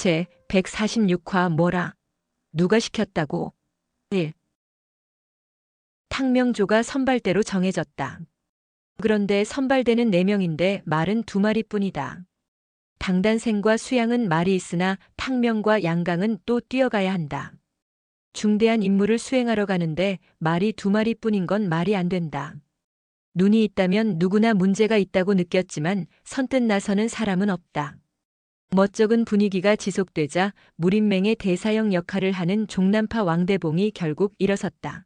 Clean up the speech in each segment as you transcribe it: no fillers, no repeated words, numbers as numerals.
제 146화 뭐라? 누가 시켰다고? 1. 탕명조가 선발대로 정해졌다. 그런데 선발대는 4명인데 말은 2마리뿐이다. 당단생과 수양은 말이 있으나 탕명과 양강은 또 뛰어가야 한다. 중대한 임무를 수행하러 가는데 말이 2마리뿐인 건 말이 안 된다. 눈이 있다면 누구나 문제가 있다고 느꼈지만 선뜻 나서는 사람은 없다. 멋쩍은 분위기가 지속되자 무림맹의 대사형 역할을 하는 종남파 왕대봉이 결국 일어섰다.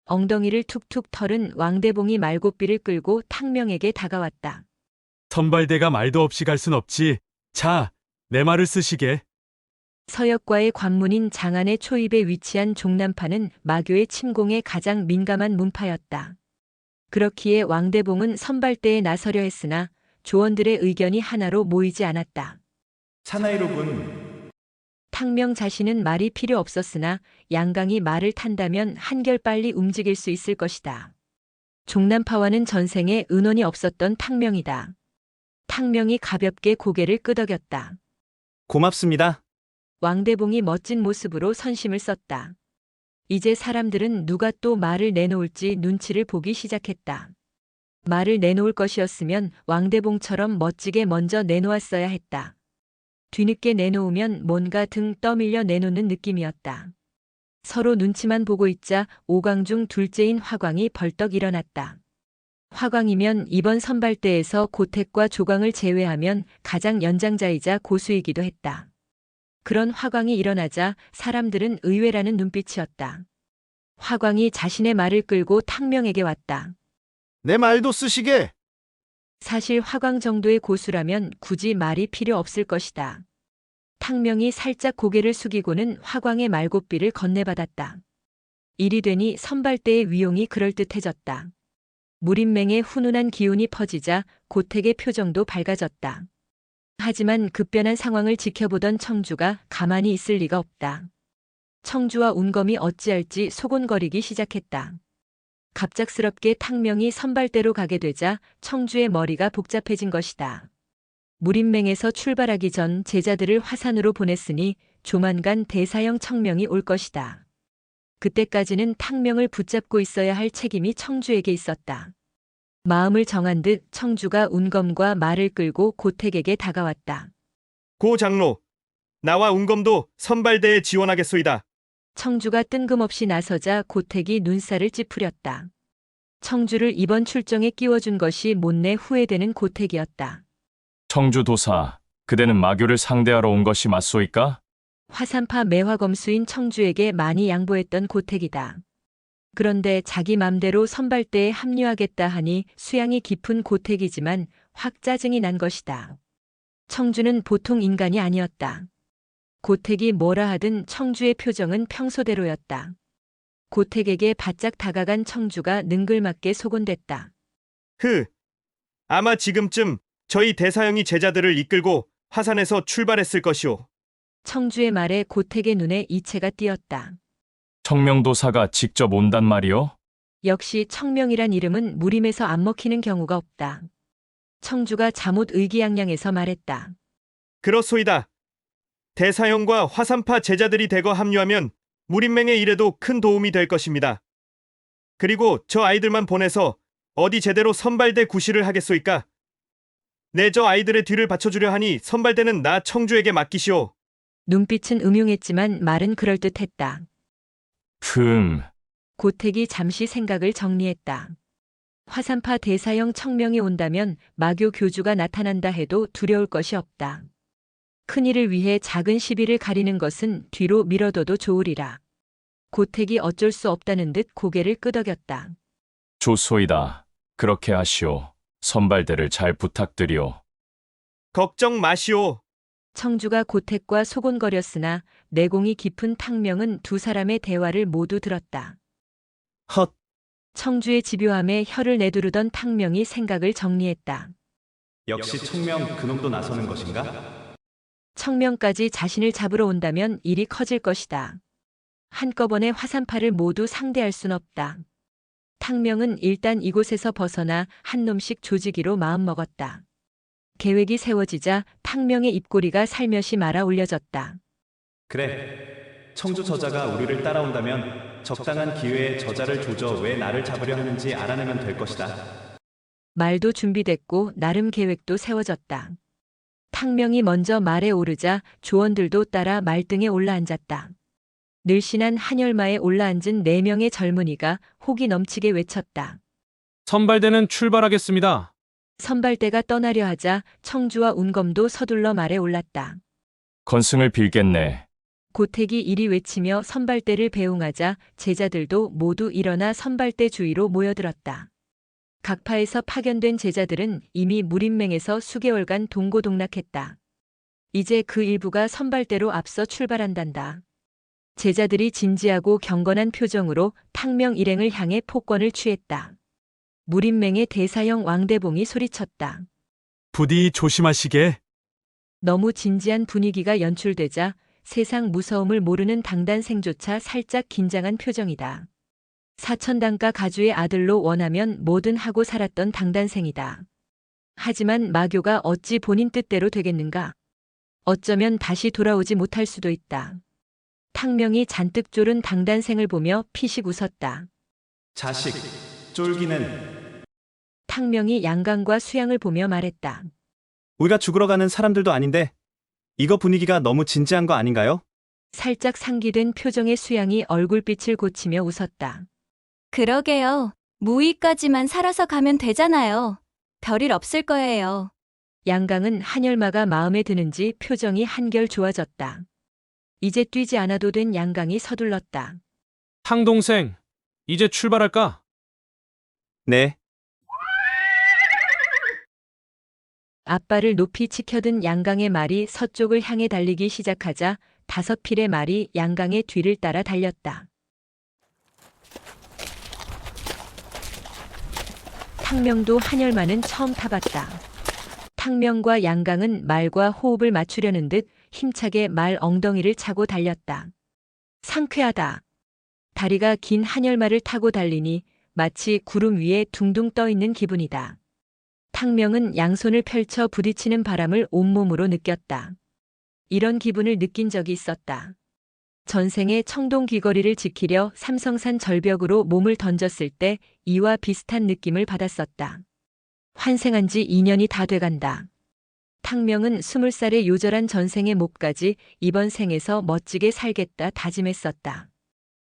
엉덩이를 툭툭 털은 왕대봉이 말고삐를 끌고 탕명에게 다가왔다. 선발대가 말도 없이 갈 순 없지. 자, 내 말을 쓰시게. 서역과의 관문인 장안의 초입에 위치한 종남파는 마교의 침공에 가장 민감한 문파였다. 그렇기에 왕대봉은 선발대에 나서려 했으나 조원들의 의견이 하나로 모이지 않았다. 사나이로군. 탕명 자신은 말이 필요 없었으나 양강이 말을 탄다면 한결 빨리 움직일 수 있을 것이다. 종남파와는 전생에 은원이 없었던 탕명이다. 탕명이 가볍게 고개를 끄덕였다. 고맙습니다. 왕대봉이 멋진 모습으로 선심을 썼다. 이제 사람들은 누가 또 말을 내놓을지 눈치를 보기 시작했다. 말을 내놓을 것이었으면 왕대봉처럼 멋지게 먼저 내놓았어야 했다. 뒤늦게 내놓으면 뭔가 등 떠밀려 내놓는 느낌이었다. 서로 눈치만 보고 있자 5광 중 둘째인 화광이 벌떡 일어났다. 화광이면 이번 선발대에서 고택과 조광을 제외하면 가장 연장자이자 고수이기도 했다. 그런 화광이 일어나자 사람들은 의외라는 눈빛이었다. 화광이 자신의 말을 끌고 탕명에게 왔다. 내 말도 쓰시게. 사실 화광 정도의 고수라면 굳이 말이 필요 없을 것이다. 탕명이 살짝 고개를 숙이고는 화광의 말고삐를 건네받았다. 일이 되니 선발대의 위용이 그럴듯해졌다. 무림맹의 훈훈한 기운이 퍼지자 고택의 표정도 밝아졌다. 하지만 급변한 상황을 지켜보던 청주가 가만히 있을 리가 없다. 청주와 운검이 어찌할지 소곤거리기 시작했다. 갑작스럽게 탕명이 선발대로 가게 되자 청주의 머리가 복잡해진 것이다. 무림맹에서 출발하기 전 제자들을 화산으로 보냈으니 조만간 대사형 청명이 올 것이다. 그때까지는 탕명을 붙잡고 있어야 할 책임이 청주에게 있었다. 마음을 정한 듯 청주가 운검과 말을 끌고 고택에게 다가왔다. 고 장로, 나와 운검도 선발대에 지원하겠소이다. 청주가 뜬금없이 나서자 고택이 눈살을 찌푸렸다. 청주를 이번 출정에 끼워준 것이 못내 후회되는 고택이었다. 청주도사, 그대는 마교를 상대하러 온 것이 맞소이까? 화산파 매화검수인 청주에게 많이 양보했던 고택이다. 그런데 자기 맘대로 선발대에 합류하겠다 하니 수양이 깊은 고택이지만 확 짜증이 난 것이다. 청주는 보통 인간이 아니었다. 고택이 뭐라 하든 청주의 표정은 평소대로였다. 고택에게 바짝 다가간 청주가 능글맞게 소곤댔다. 아마 지금쯤 저희 대사형이 제자들을 이끌고 화산에서 출발했을 것이오. 청주의 말에 고택의 눈에 이채가 띄었다. 청명도사가 직접 온단 말이오? 역시 청명이란 이름은 무림에서 안 먹히는 경우가 없다. 청주가 잠옷 의기양양해서 말했다. 그렇소이다. 대사형과 화산파 제자들이 대거 합류하면 무림맹의 일에도 큰 도움이 될 것입니다. 그리고 저 아이들만 보내서 어디 제대로 선발대 구실을 하겠소이까? 내 저 아이들의 뒤를 받쳐주려 하니 선발대는 나 청주에게 맡기시오. 눈빛은 음흉했지만 말은 그럴듯했다. 고택이 잠시 생각을 정리했다. 화산파 대사형 청명이 온다면 마교 교주가 나타난다 해도 두려울 것이 없다. 큰일을 위해 작은 시비를 가리는 것은 뒤로 미뤄둬도 좋으리라. 고택이 어쩔 수 없다는 듯 고개를 끄덕였다. 좋소이다. 그렇게 하시오. 선발대를 잘 부탁드리오. 걱정 마시오. 청주가 고택과 소곤거렸으나 내공이 깊은 탕명은 두 사람의 대화를 모두 들었다. 헛. 청주의 집요함에 혀를 내두르던 탕명이 생각을 정리했다. 역시 청명 그놈도 나서는 것인가? 청명까지 자신을 잡으러 온다면 일이 커질 것이다. 한꺼번에 화산파를 모두 상대할 순 없다. 탕명은 일단 이곳에서 벗어나 한 놈씩 조지기로 마음먹었다. 계획이 세워지자 탕명의 입꼬리가 살며시 말아 올려졌다. 그래. 청주 저자가 우리를 따라온다면 적당한 기회에 저자를 조져 왜 나를 잡으려 하는지 알아내면 될 것이다. 말도 준비됐고 나름 계획도 세워졌다. 탕명이 먼저 말에 오르자 조원들도 따라 말등에 올라앉았다. 늘씬한 한열마에 올라앉은 4명의 젊은이가 호기 넘치게 외쳤다. 선발대는 출발하겠습니다. 선발대가 떠나려 하자 청주와 운검도 서둘러 말에 올랐다. 건승을 빌겠네. 고택이 이리 외치며 선발대를 배웅하자 제자들도 모두 일어나 선발대 주위로 모여들었다. 각 파에서 파견된 제자들은 이미 무림맹에서 수개월간 동고동락했다. 이제 그 일부가 선발대로 앞서 출발한단다. 제자들이 진지하고 경건한 표정으로 탕명 일행을 향해 폭권을 취했다. 무림맹의 대사형 왕대봉이 소리쳤다. 부디 조심하시게. 너무 진지한 분위기가 연출되자 세상 무서움을 모르는 당단생조차 살짝 긴장한 표정이다. 사천당가 가주의 아들로 원하면 뭐든 하고 살았던 당단생이다. 하지만 마교가 어찌 본인 뜻대로 되겠는가? 어쩌면 다시 돌아오지 못할 수도 있다. 탕명이 잔뜩 졸은 당단생을 보며 피식 웃었다. 자식, 쫄기는. 탕명이 양강과 수양을 보며 말했다. 우리가 죽으러 가는 사람들도 아닌데 이거 분위기가 너무 진지한 거 아닌가요? 살짝 상기된 표정의 수양이 얼굴빛을 고치며 웃었다. 그러게요. 무의까지만 살아서 가면 되잖아요. 별일 없을 거예요. 양강은 한열마가 마음에 드는지 표정이 한결 좋아졌다. 이제 뛰지 않아도 된 양강이 서둘렀다. 탕동생, 이제 출발할까? 네. 앞발을 높이 치켜든 양강의 말이 서쪽을 향해 달리기 시작하자 5필의 말이 양강의 뒤를 따라 달렸다. 탕명도 한열마는 처음 타봤다. 탕명과 양강은 말과 호흡을 맞추려는 듯 힘차게 말 엉덩이를 차고 달렸다. 상쾌하다. 다리가 긴 한열마를 타고 달리니 마치 구름 위에 둥둥 떠 있는 기분이다. 탕명은 양손을 펼쳐 부딪히는 바람을 온몸으로 느꼈다. 이런 기분을 느낀 적이 있었다. 전생에 청동 귀거리를 지키려 삼성산 절벽으로 몸을 던졌을 때 이와 비슷한 느낌을 받았었다. 환생한 지 2년이 다 돼간다. 탕명은 20살의 요절한 전생의 몹까지 이번 생에서 멋지게 살겠다 다짐했었다.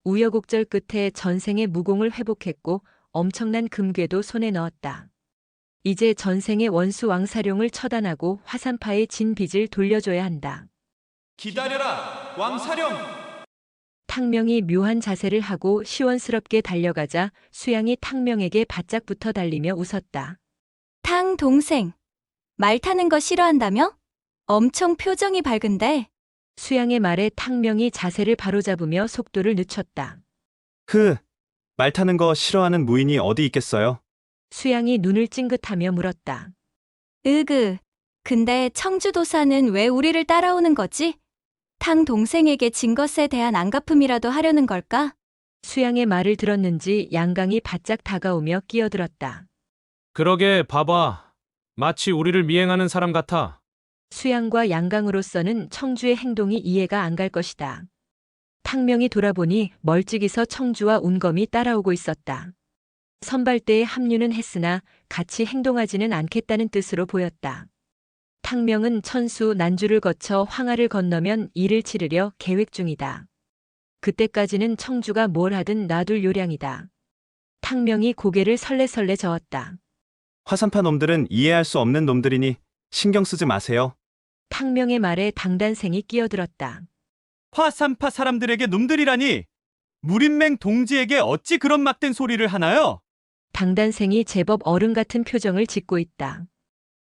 우여곡절 끝에 전생의 무공을 회복했고 엄청난 금괴도 손에 넣었다. 이제 전생의 원수 왕사룡을 처단하고 화산파의 진 빚을 돌려줘야 한다. 기다려라, 왕사령! 탕명이 묘한 자세를 하고 시원스럽게 달려가자 수양이 탕명에게 바짝 붙어 달리며 웃었다. 탕 동생, 말 타는 거 싫어한다며? 엄청 표정이 밝은데. 수양의 말에 탕명이 자세를 바로잡으며 속도를 늦췄다. 말 타는 거 싫어하는 무인이 어디 있겠어요? 수양이 눈을 찡긋하며 물었다. 으그, 근데 청주도사는 왜 우리를 따라오는 거지? 탕 동생에게 진 것에 대한 안갚음이라도 하려는 걸까? 수양의 말을 들었는지 양강이 바짝 다가오며 끼어들었다. 그러게 봐봐. 마치 우리를 미행하는 사람 같아. 수양과 양강으로서는 청주의 행동이 이해가 안 갈 것이다. 탕명이 돌아보니 멀찍이서 청주와 운검이 따라오고 있었다. 선발대에 합류는 했으나 같이 행동하지는 않겠다는 뜻으로 보였다. 탕명은 천수 난주를 거쳐 황하를 건너면 이를 치르려 계획 중이다. 그때까지는 청주가 뭘 하든 놔둘 요량이다. 탕명이 고개를 설레설레 저었다. 화산파 놈들은 이해할 수 없는 놈들이니 신경 쓰지 마세요. 탕명의 말에 당단생이 끼어들었다. 화산파 사람들에게 놈들이라니! 무림맹 동지에게 어찌 그런 막된 소리를 하나요? 당단생이 제법 어른 같은 표정을 짓고 있다.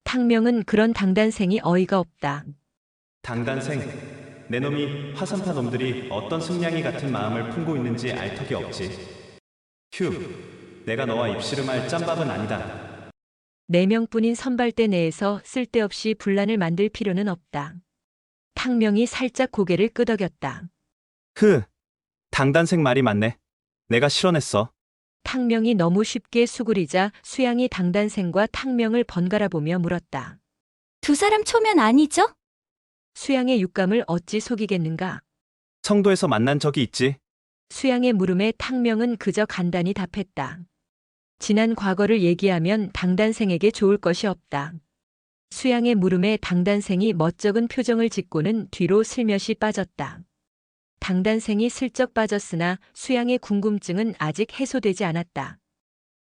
탕명은 그런 당단생이 어이가 없다. 당단생, 내 놈이 화산파 놈들이 어떤 승냥이 같은 마음을 품고 있는지 알 턱이 없지. 휴, 내가 너와 입씨름할 짬밥은 아니다. 4명뿐인 선발대 내에서 쓸데없이 분란을 만들 필요는 없다. 탕명이 살짝 고개를 끄덕였다. 당단생 말이 맞네. 내가 실언했어. 탕명이 너무 쉽게 수그리자 수양이 당단생과 탕명을 번갈아 보며 물었다. 두 사람 초면 아니죠? 수양의 육감을 어찌 속이겠는가? 성도에서 만난 적이 있지. 수양의 물음에 탕명은 그저 간단히 답했다. 지난 과거를 얘기하면 당단생에게 좋을 것이 없다. 수양의 물음에 당단생이 멋쩍은 표정을 짓고는 뒤로 슬며시 빠졌다. 당단생이 슬쩍 빠졌으나 수양의 궁금증은 아직 해소되지 않았다.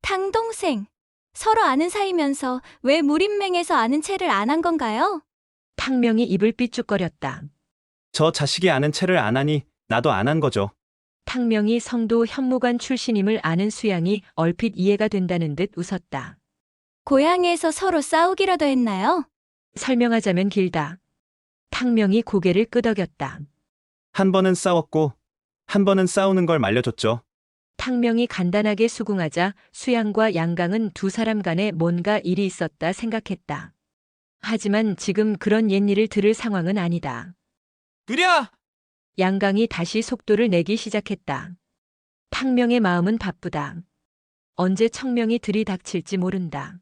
탕동생, 서로 아는 사이면서 왜 무림맹에서 아는 체를 안 한 건가요? 탕명이 입을 삐죽거렸다. 저 자식이 아는 채를 안 하니 나도 안 한 거죠. 탕명이 성도 현무관 출신임을 아는 수양이 얼핏 이해가 된다는 듯 웃었다. 고향에서 서로 싸우기라도 했나요? 설명하자면 길다. 탕명이 고개를 끄덕였다. 한 번은 싸웠고 한 번은 싸우는 걸 말려줬죠. 탕명이 간단하게 수긍하자 수양과 양강은 두 사람 간에 뭔가 일이 있었다 생각했다. 하지만 지금 그런 옛일을 들을 상황은 아니다. 그랴! 양강이 다시 속도를 내기 시작했다. 탕명의 마음은 바쁘다. 언제 청명이 들이닥칠지 모른다.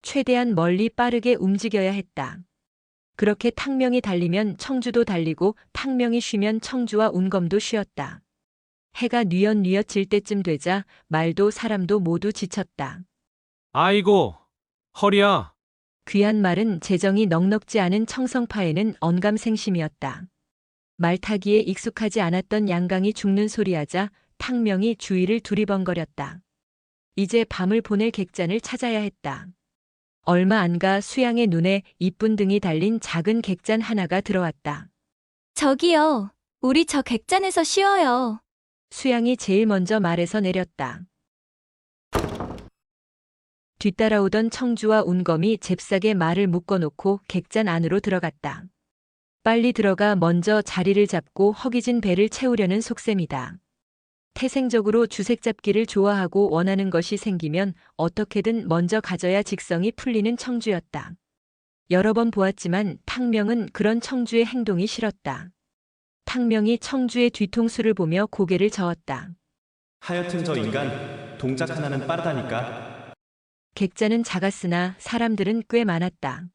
최대한 멀리 빠르게 움직여야 했다. 그렇게 탕명이 달리면 청주도 달리고 탕명이 쉬면 청주와 운검도 쉬었다. 해가 뉘엿뉘엿 질 때쯤 되자 말도 사람도 모두 지쳤다. 아이고, 허리야. 귀한 말은 재정이 넉넉지 않은 청성파에는 언감생심이었다. 말 타기에 익숙하지 않았던 양강이 죽는 소리하자 탕명이 주위를 두리번거렸다. 이제 밤을 보낼 객잔을 찾아야 했다. 얼마 안 가 수양의 눈에 이쁜 등이 달린 작은 객잔 하나가 들어왔다. 저기요, 우리 저 객잔에서 쉬어요. 수양이 제일 먼저 말에서 내렸다. 뒤따라오던 청주와 운검이 잽싸게 말을 묶어놓고 객잔 안으로 들어갔다. 빨리 들어가 먼저 자리를 잡고 허기진 배를 채우려는 속셈이다. 태생적으로 주색 잡기를 좋아하고 원하는 것이 생기면 어떻게든 먼저 가져야 직성이 풀리는 청주였다. 여러 번 보았지만 탕명은 그런 청주의 행동이 싫었다. 탕명이 청주의 뒤통수를 보며 고개를 저었다. 하여튼 저 인간 동작 하나는 빠르다니까. 객잔은 작았으나 사람들은 꽤 많았다.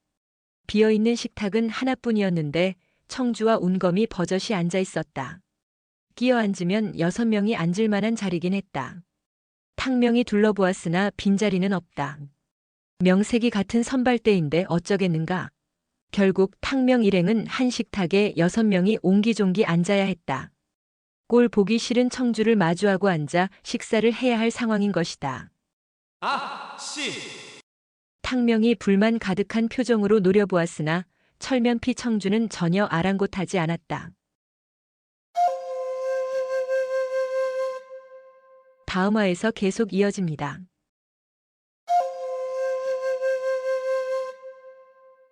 비어있는 식탁은 하나뿐이었는데 청주와 운검이 버젓이 앉아 있었다. 끼어 앉으면 6명이 앉을 만한 자리긴 했다. 탕명이 둘러보았으나 빈자리는 없다. 명색이 같은 선발대인데 어쩌겠는가. 결국 탕명 일행은 한 식탁에 6명이 옹기종기 앉아야 했다. 꼴 보기 싫은 청주를 마주하고 앉아 식사를 해야 할 상황인 것이다. 탕명이 불만 가득한 표정으로 노려보았으나 철면피 청주는 전혀 아랑곳하지 않았다. 다음화에서 계속 이어집니다.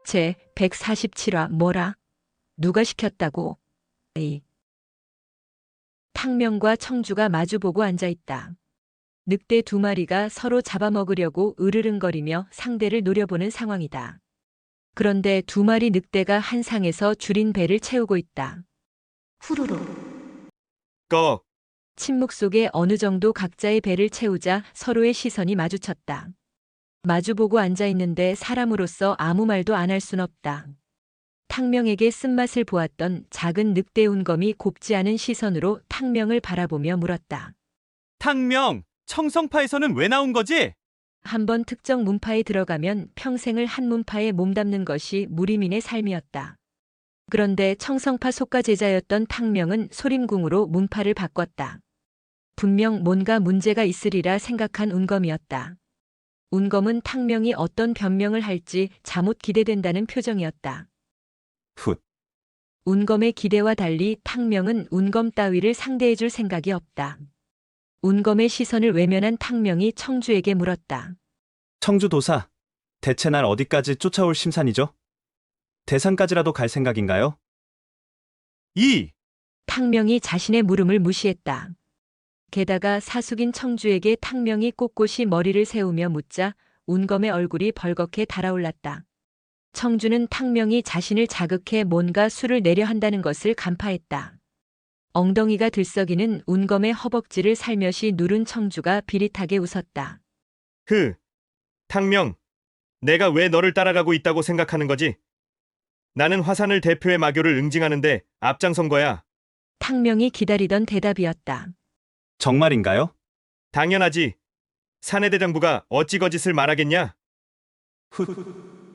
제 147화 뭐라? 누가 시켰다고? 에이. 탕명과 청주가 마주보고 앉아있다. 늑대 2마리가 서로 잡아먹으려고 으르릉거리며 상대를 노려보는 상황이다. 그런데 2마리 늑대가 한 상에서 줄인 배를 채우고 있다. 후루루. 꺼. 침묵 속에 어느 정도 각자의 배를 채우자 서로의 시선이 마주쳤다. 마주보고 앉아있는데 사람으로서 아무 말도 안 할 순 없다. 탕명에게 쓴맛을 보았던 작은 늑대 운검이 곱지 않은 시선으로 탕명을 바라보며 물었다. 탕명, 청성파에서는 왜 나온 거지? 한번 특정 문파에 들어가면 평생을 한 문파에 몸담는 것이 무리민의 삶이었다. 그런데 청성파 속가 제자였던 탕명은 소림궁으로 문파를 바꿨다. 분명 뭔가 문제가 있으리라 생각한 운검이었다. 운검은 탕명이 어떤 변명을 할지 잠옷 기대된다는 표정이었다. 훗. 운검의 기대와 달리 탕명은 운검 따위를 상대해줄 생각이 없다. 운검의 시선을 외면한 탕명이 청주에게 물었다. 청주 도사, 대체 날 어디까지 쫓아올 심산이죠? 대산까지라도 갈 생각인가요? 탕명이 자신의 물음을 무시했다. 게다가 사숙인 청주에게 탕명이 꼿꼿이 머리를 세우며 묻자 운검의 얼굴이 벌겋게 달아올랐다. 청주는 탕명이 자신을 자극해 뭔가 수를 내려 한다는 것을 간파했다. 엉덩이가 들썩이는 운검의 허벅지를 살며시 누른 청주가 비릿하게 웃었다. 탕명. 내가 왜 너를 따라가고 있다고 생각하는 거지? 나는 화산을 대표해 마교를 응징하는데 앞장선 거야. 탕명이 기다리던 대답이었다. 정말인가요? 당연하지. 사내대장부가 어찌 거짓을 말하겠냐?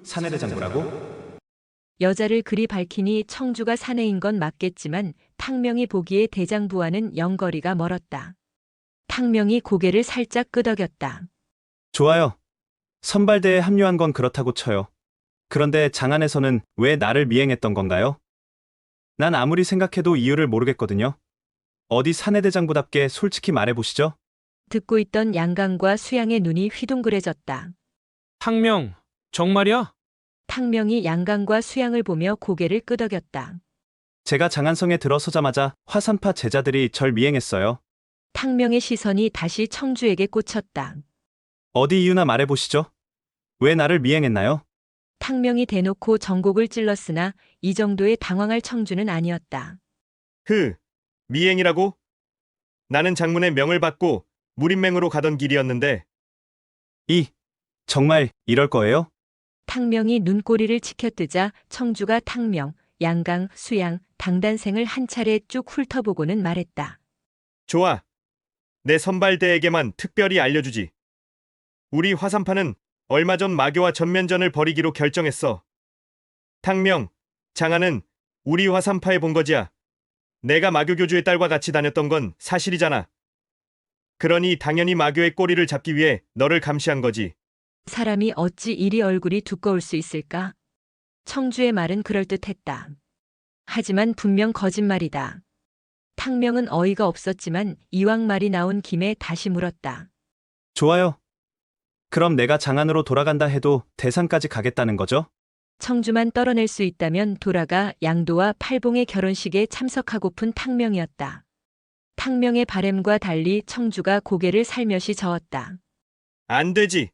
사내대장부라고? 여자를 그리 밝히니 청주가 사내인 건 맞겠지만 탕명이 보기에 대장부와는 영 거리가 멀었다. 탕명이 고개를 살짝 끄덕였다. 좋아요. 선발대에 합류한 건 그렇다고 쳐요. 그런데 장안에서는 왜 나를 미행했던 건가요? 난 아무리 생각해도 이유를 모르겠거든요. 어디 사내대장부답게 솔직히 말해보시죠. 듣고 있던 양강과 수양의 눈이 휘둥그레졌다. 탕명, 정말이야? 탕명이 양강과 수양을 보며 고개를 끄덕였다. 제가 장안성에 들어서자마자 화산파 제자들이 절 미행했어요. 탕명의 시선이 다시 청주에게 꽂혔다. 어디 이유나 말해보시죠. 왜 나를 미행했나요? 탕명이 대놓고 정곡을 찔렀으나 이 정도의 당황할 청주는 아니었다. 미행이라고? 나는 장문의 명을 받고 무림맹으로 가던 길이었는데 정말 이럴 거예요? 탕명이 눈꼬리를 치켜뜨자 청주가 탕명, 양강, 수양, 당단생을 한 차례 쭉 훑어보고는 말했다. 좋아. 내 선발대에게만 특별히 알려주지. 우리 화산파는 얼마 전 마교와 전면전을 벌이기로 결정했어. 탕명, 장안은 우리 화산파의 본거지야. 내가 마교 교주의 딸과 같이 다녔던 건 사실이잖아. 그러니 당연히 마교의 꼬리를 잡기 위해 너를 감시한 거지. 사람이 어찌 이리 얼굴이 두꺼울 수 있을까? 청주의 말은 그럴듯했다. 하지만 분명 거짓말이다. 탕명은 어이가 없었지만 이왕 말이 나온 김에 다시 물었다. 좋아요. 그럼 내가 장안으로 돌아간다 해도 대산까지 가겠다는 거죠? 청주만 떨어낼 수 있다면 돌아가 양도와 팔봉의 결혼식에 참석하고픈 탕명이었다. 탕명의 바램과 달리 청주가 고개를 살며시 저었다. 안 되지.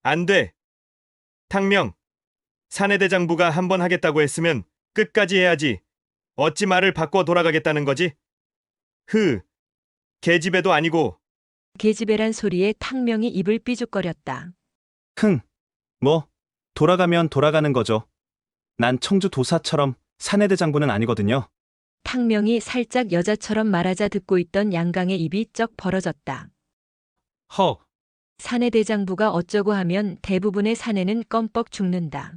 안 돼. 탕명, 사내대장부가 한 번 하겠다고 했으면 끝까지 해야지. 어찌 말을 바꿔 돌아가겠다는 거지? 계집애도 아니고. 계집애란 소리에 탕명이 입을 삐죽거렸다. 돌아가면 돌아가는 거죠. 난 청주 도사처럼 사내대장부는 아니거든요. 탕명이 살짝 여자처럼 말하자 듣고 있던 양강의 입이 쩍 벌어졌다. 헉, 사내대장부가 어쩌고 하면 대부분의 사내는 껌뻑 죽는다.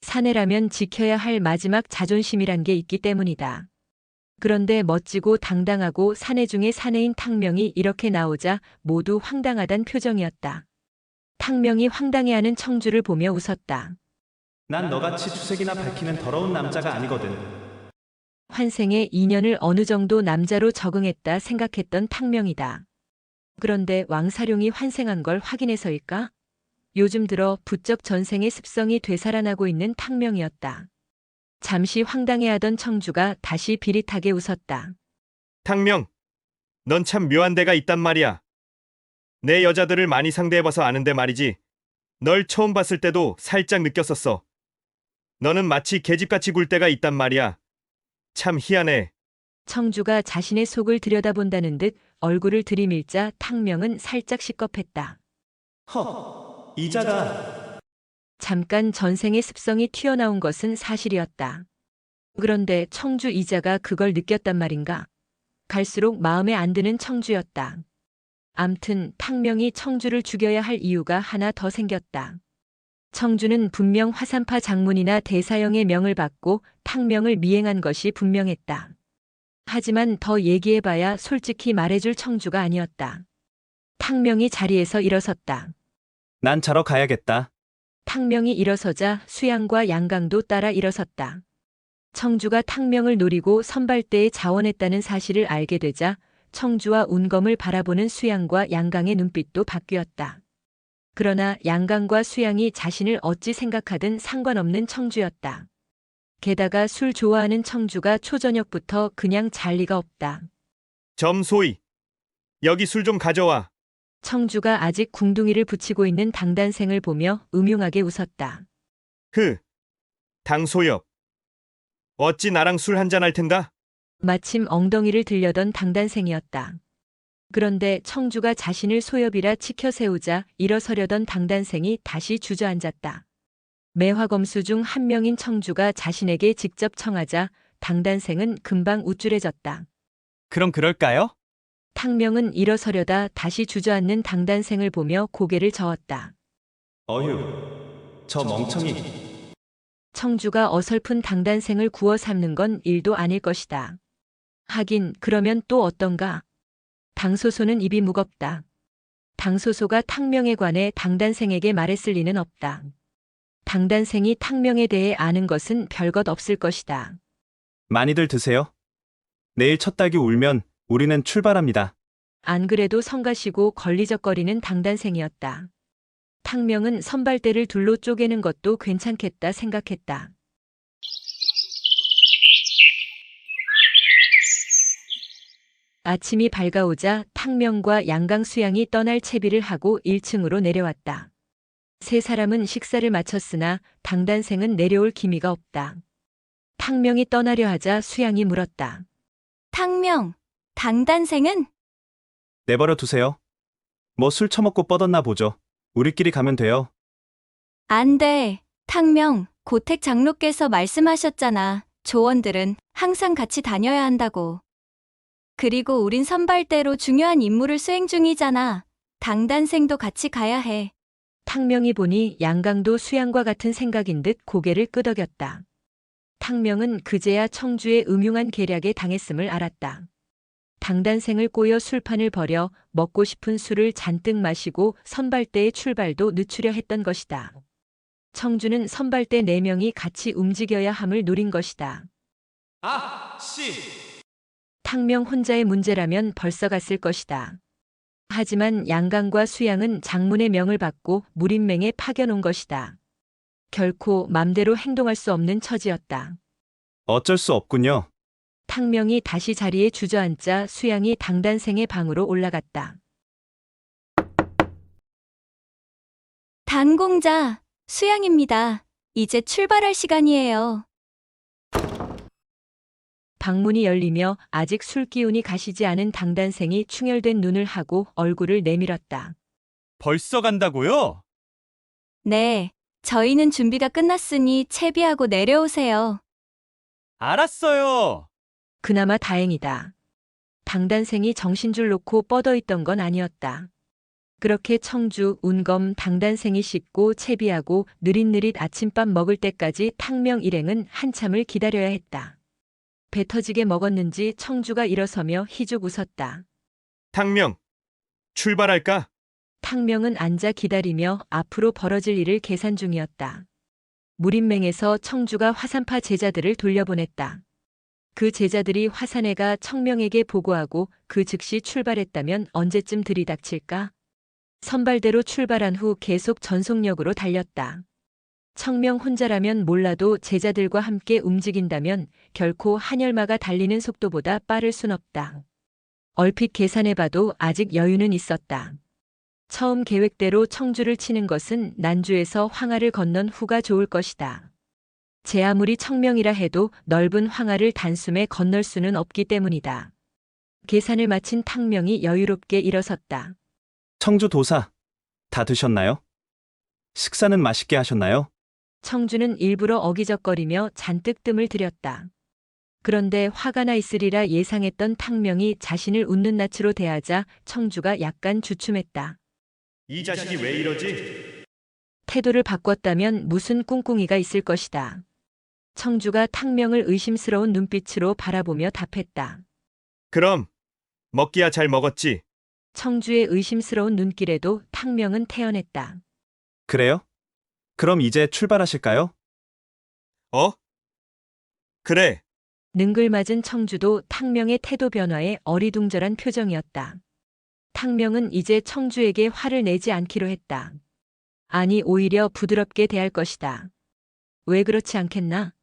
사내라면 지켜야 할 마지막 자존심이란 게 있기 때문이다. 그런데 멋지고 당당하고 사내 중의 사내인 탕명이 이렇게 나오자 모두 황당하단 표정이었다. 탕명이 황당해하는 청주를 보며 웃었다. 난 너같이 주색이나 밝히는 더러운 남자가 아니거든. 환생의 인연을 어느 정도 남자로 적응했다 생각했던 탕명이다. 그런데 왕사룡이 환생한 걸 확인해서일까? 요즘 들어 부쩍 전생의 습성이 되살아나고 있는 탕명이었다. 잠시 황당해하던 청주가 다시 비릿하게 웃었다. 탕명, 넌 참 묘한 데가 있단 말이야. 내 여자들을 많이 상대해봐서 아는데 말이지. 널 처음 봤을 때도 살짝 느꼈었어. 너는 마치 계집같이 굴 때가 있단 말이야. 참 희한해. 청주가 자신의 속을 들여다본다는 듯 얼굴을 들이밀자 탕명은 살짝 시겁했다. 이자가 잠깐 전생의 습성이 튀어나온 것은 사실이었다. 그런데 청주 이자가 그걸 느꼈단 말인가? 갈수록 마음에 안 드는 청주였다. 암튼 탕명이 청주를 죽여야 할 이유가 하나 더 생겼다. 청주는 분명 화산파 장문이나 대사형의 명을 받고 탕명을 미행한 것이 분명했다. 하지만 더 얘기해봐야 솔직히 말해줄 청주가 아니었다. 탕명이 자리에서 일어섰다. 난 자러 가야겠다. 탕명이 일어서자 수양과 양강도 따라 일어섰다. 청주가 탕명을 노리고 선발대에 자원했다는 사실을 알게 되자 청주와 운검을 바라보는 수양과 양강의 눈빛도 바뀌었다. 그러나 양강과 수양이 자신을 어찌 생각하든 상관없는 청주였다. 게다가 술 좋아하는 청주가 초저녁부터 그냥 잘 리가 없다. 점소이, 여기 술 좀 가져와. 청주가 아직 궁둥이를 붙이고 있는 당단생을 보며 음흉하게 웃었다. 당소엽. 어찌 나랑 술 한잔 할 텐가? 마침 엉덩이를 들려던 당단생이었다. 그런데 청주가 자신을 소엽이라 치켜 세우자 일어서려던 당단생이 다시 주저앉았다. 매화검수 중 한 명인 청주가 자신에게 직접 청하자 당단생은 금방 우쭐해졌다. 그럼 그럴까요? 탕명은 일어서려다 다시 주저앉는 당단생을 보며 고개를 저었다. 어휴, 저 멍청이. 청주가 어설픈 당단생을 구워 삶는 건 일도 아닐 것이다. 하긴 그러면 또 어떤가? 당소소는 입이 무겁다. 당소소가 탕명에 관해 당단생에게 말했을 리는 없다. 당단생이 탕명에 대해 아는 것은 별것 없을 것이다. 많이들 드세요. 내일 첫 닭이 울면 우리는 출발합니다. 안 그래도 성가시고 걸리적거리는 당단생이었다. 탕명은 선발대를 둘로 쪼개는 것도 괜찮겠다 생각했다. 아침이 밝아오자 탕명과 양강 수양이 떠날 채비를 하고 1층으로 내려왔다. 세 사람은 식사를 마쳤으나 당단생은 내려올 기미가 없다. 탕명이 떠나려 하자 수양이 물었다. 탕명, 당단생은? 내버려 두세요. 뭐 술 처먹고 뻗었나 보죠. 우리끼리 가면 돼요. 안 돼. 탕명, 고택 장로께서 말씀하셨잖아. 조원들은 항상 같이 다녀야 한다고. 그리고 우린 선발대로 중요한 임무를 수행 중이잖아. 당단생도 같이 가야 해. 탕명이 보니 양강도 수양과 같은 생각인 듯 고개를 끄덕였다. 탕명은 그제야 청주의 음흉한 계략에 당했음을 알았다. 당단생을 꼬여 술판을 벌여 먹고 싶은 술을 잔뜩 마시고 선발대의 출발도 늦추려 했던 것이다. 청주는 선발대 4명이 같이 움직여야 함을 노린 것이다. 아, 씨! 탕명 혼자의 문제라면 벌써 갔을 것이다. 하지만 양강과 수양은 장문의 명을 받고 무림맹에 파견온 것이다. 결코 맘대로 행동할 수 없는 처지였다. 어쩔 수 없군요. 탕명이 다시 자리에 주저앉자 수양이 당단생의 방으로 올라갔다. 단공자, 수양입니다. 이제 출발할 시간이에요. 방문이 열리며 아직 술기운이 가시지 않은 당단생이 충혈된 눈을 하고 얼굴을 내밀었다. 벌써 간다고요? 네, 저희는 준비가 끝났으니 채비하고 내려오세요. 알았어요. 그나마 다행이다. 당단생이 정신줄 놓고 뻗어있던 건 아니었다. 그렇게 청주, 운검, 당단생이 씻고 채비하고 느릿느릿 아침밥 먹을 때까지 탕명 일행은 한참을 기다려야 했다. 배 터지게 먹었는지 청주가 일어서며 희죽 웃었다. 탕명, 출발할까? 탕명은 앉아 기다리며 앞으로 벌어질 일을 계산 중이었다. 무림맹에서 청주가 화산파 제자들을 돌려보냈다. 그 제자들이 화산해가 청명에게 보고하고 그 즉시 출발했다면 언제쯤 들이닥칠까? 선발대로 출발한 후 계속 전속력으로 달렸다. 청명 혼자라면 몰라도 제자들과 함께 움직인다면 결코 한열마가 달리는 속도보다 빠를 순 없다. 얼핏 계산해봐도 아직 여유는 있었다. 처음 계획대로 청주를 치는 것은 난주에서 황하를 건넌 후가 좋을 것이다. 제 아무리 청명이라 해도 넓은 황하를 단숨에 건널 수는 없기 때문이다. 계산을 마친 탕명이 여유롭게 일어섰다. 청주 도사, 다 드셨나요? 식사는 맛있게 하셨나요? 청주는 일부러 어기적거리며 잔뜩 뜸을 들였다. 그런데 화가 나 있으리라 예상했던 탕명이 자신을 웃는 낯으로 대하자 청주가 약간 주춤했다. 이 자식이 왜 이러지? 태도를 바꿨다면 무슨 꿍꿍이가 있을 것이다. 청주가 탕명을 의심스러운 눈빛으로 바라보며 답했다. 그럼 먹기야 잘 먹었지. 청주의 의심스러운 눈길에도 탕명은 태연했다. 그래요? 그럼 이제 출발하실까요? 어? 그래. 능글맞은 청주도 탕명의 태도 변화에 어리둥절한 표정이었다. 탕명은 이제 청주에게 화를 내지 않기로 했다. 아니, 오히려 부드럽게 대할 것이다. 왜 그렇지 않겠나?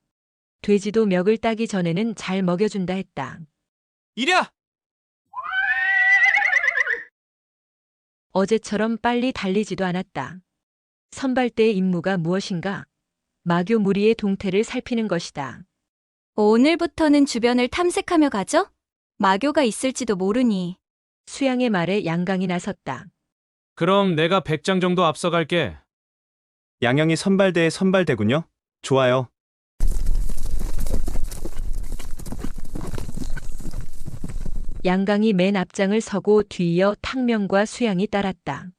돼지도 멱을 따기 전에는 잘 먹여준다 했다. 이랴! 어제처럼 빨리 달리지도 않았다. 선발대의 임무가 무엇인가? 마교 무리의 동태를 살피는 것이다. 오늘부터는 주변을 탐색하며 가죠? 마교가 있을지도 모르니. 수양의 말에 양강이 나섰다. 그럼 내가 100장 정도 앞서갈게. 양영이 선발대에 선발대군요. 좋아요. 양강이 맨 앞장을 서고 뒤이어 탕명과 수양이 따랐다.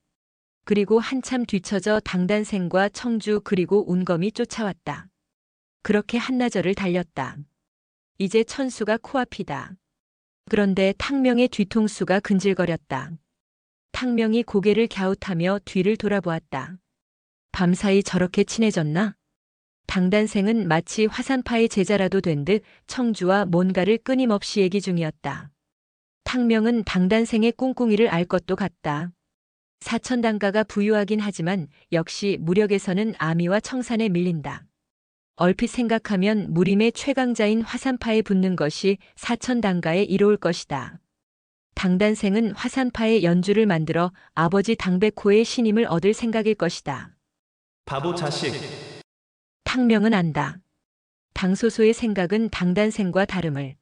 그리고 한참 뒤처져 당단생과 청주 그리고 운검이 쫓아왔다. 그렇게 한나절을 달렸다. 이제 천수가 코앞이다. 그런데 탕명의 뒤통수가 근질거렸다. 탕명이 고개를 갸웃하며 뒤를 돌아보았다. 밤사이 저렇게 친해졌나? 당단생은 마치 화산파의 제자라도 된 듯 청주와 뭔가를 끊임없이 얘기 중이었다. 탕명은 당단생의 꿍꿍이를 알 것도 같다. 사천단가가 부유하긴 하지만 역시 무력에서는 아미와 청산에 밀린다. 얼핏 생각하면 무림의 최강자인 화산파에 붙는 것이 사천단가에 이로울 것이다. 당단생은 화산파의 연주를 만들어 아버지 당백호의 신임을 얻을 생각일 것이다. 바보 자식. 탕명은 안다. 당소소의 생각은 당단생과 다름을.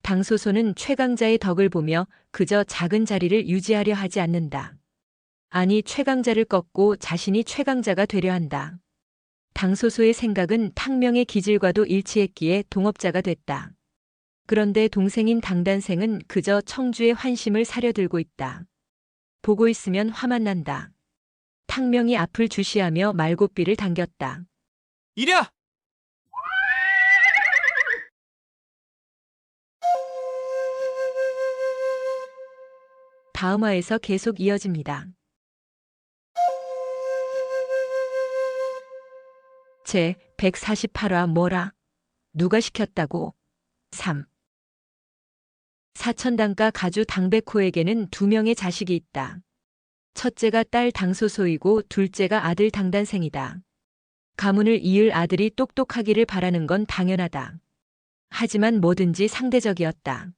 당소소는 최강자의 덕을 보며 그저 작은 자리를 유지하려 하지 않는다. 아니, 최강자를 꺾고 자신이 최강자가 되려 한다. 당소소의 생각은 탕명의 기질과도 일치했기에 동업자가 됐다. 그런데 동생인 당단생은 그저 청주의 환심을 사려들고 있다. 보고 있으면 화만 난다. 탕명이 앞을 주시하며 말고삐를 당겼다. 이랴! 다음화에서 계속 이어집니다. 제 148화 뭐라? 누가 시켰다고? 3. 사천단가 가주 당백호에게는 2명의 자식이 있다. 첫째가 딸 당소소이고 둘째가 아들 당단생이다. 가문을 이을 아들이 똑똑하기를 바라는 건 당연하다. 하지만 뭐든지 상대적이었다.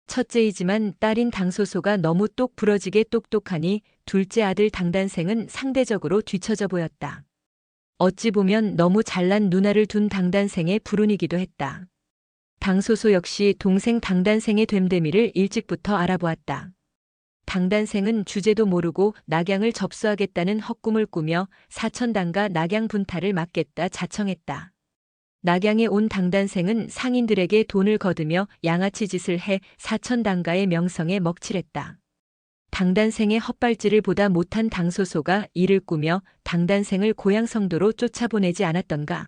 첫째이지만 딸인 당소소가 너무 똑 부러지게 똑똑하니 둘째 아들 당단생은 상대적으로 뒤처져 보였다. 어찌 보면 너무 잘난 누나를 둔 당단생의 불운이기도 했다. 당소소 역시 동생 당단생의 됨됨이를 일찍부터 알아보았다. 당단생은 주제도 모르고 낙양을 접수하겠다는 헛꿈을 꾸며 사천단가 낙양 분탈을 막겠다 자청했다. 낙양에 온 당단생은 상인들에게 돈을 거두며 양아치 짓을 해 사천단가의 명성에 먹칠했다. 당단생의 헛발질을 보다 못한 당소소가 이를 꾸며 당단생을 고향 성도로 쫓아보내지 않았던가.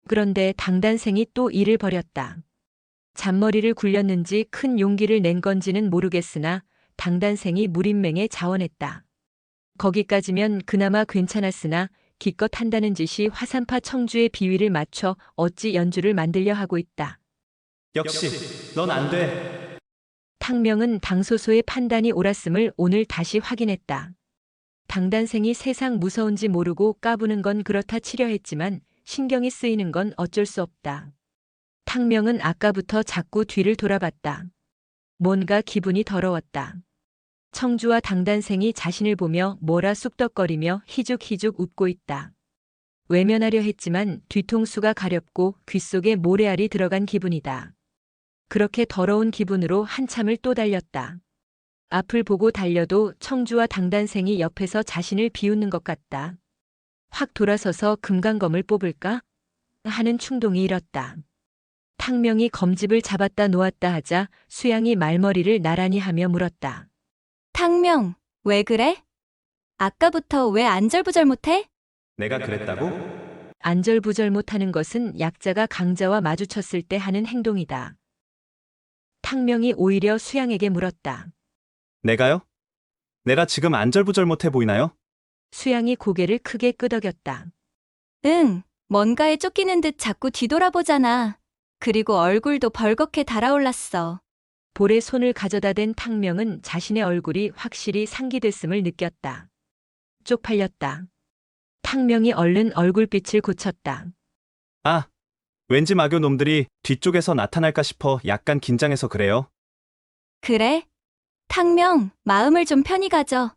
그런데 당단생이 또 일을 벌였다. 잔머리를 굴렸는지 큰 용기를 낸 건지는 모르겠으나 당단생이 무림맹에 자원했다. 거기까지면 그나마 괜찮았으나 기껏 한다는 짓이 화산파 청주의 비위를 맞춰 어찌 연주를 만들려 하고 있다. 역시 넌 안 돼. 탕명은 당소소의 판단이 옳았음을 오늘 다시 확인했다. 당단생이 세상 무서운지 모르고 까부는 건 그렇다 치려 했지만 신경이 쓰이는 건 어쩔 수 없다. 탕명은 아까부터 자꾸 뒤를 돌아봤다. 뭔가 기분이 더러웠다. 청주와 당단생이 자신을 보며 뭐라 쑥덕거리며 희죽희죽 웃고 있다. 외면하려 했지만 뒤통수가 가렵고 귓속에 모래알이 들어간 기분이다. 그렇게 더러운 기분으로 한참을 또 달렸다. 앞을 보고 달려도 청주와 당단생이 옆에서 자신을 비웃는 것 같다. 확 돌아서서 금강검을 뽑을까? 하는 충동이 일었다. 탕명이 검집을 잡았다 놓았다 하자 수양이 말머리를 나란히 하며 물었다. 탕명, 왜 그래? 아까부터 왜 안절부절 못해? 내가 그랬다고? 안절부절 못하는 것은 약자가 강자와 마주쳤을 때 하는 행동이다. 탕명이 오히려 수양에게 물었다. 내가요? 내가 지금 안절부절 못해 보이나요? 수양이 고개를 크게 끄덕였다. 응, 뭔가에 쫓기는 듯 자꾸 뒤돌아보잖아. 그리고 얼굴도 벌겋게 달아올랐어. 볼에 손을 가져다 댄 탕명은 자신의 얼굴이 확실히 상기됐음을 느꼈다. 쪽팔렸다. 탕명이 얼른 얼굴빛을 고쳤다. 아, 왠지 마교 놈들이 뒤쪽에서 나타날까 싶어 약간 긴장해서 그래요. 그래? 탕명, 마음을 좀 편히 가져.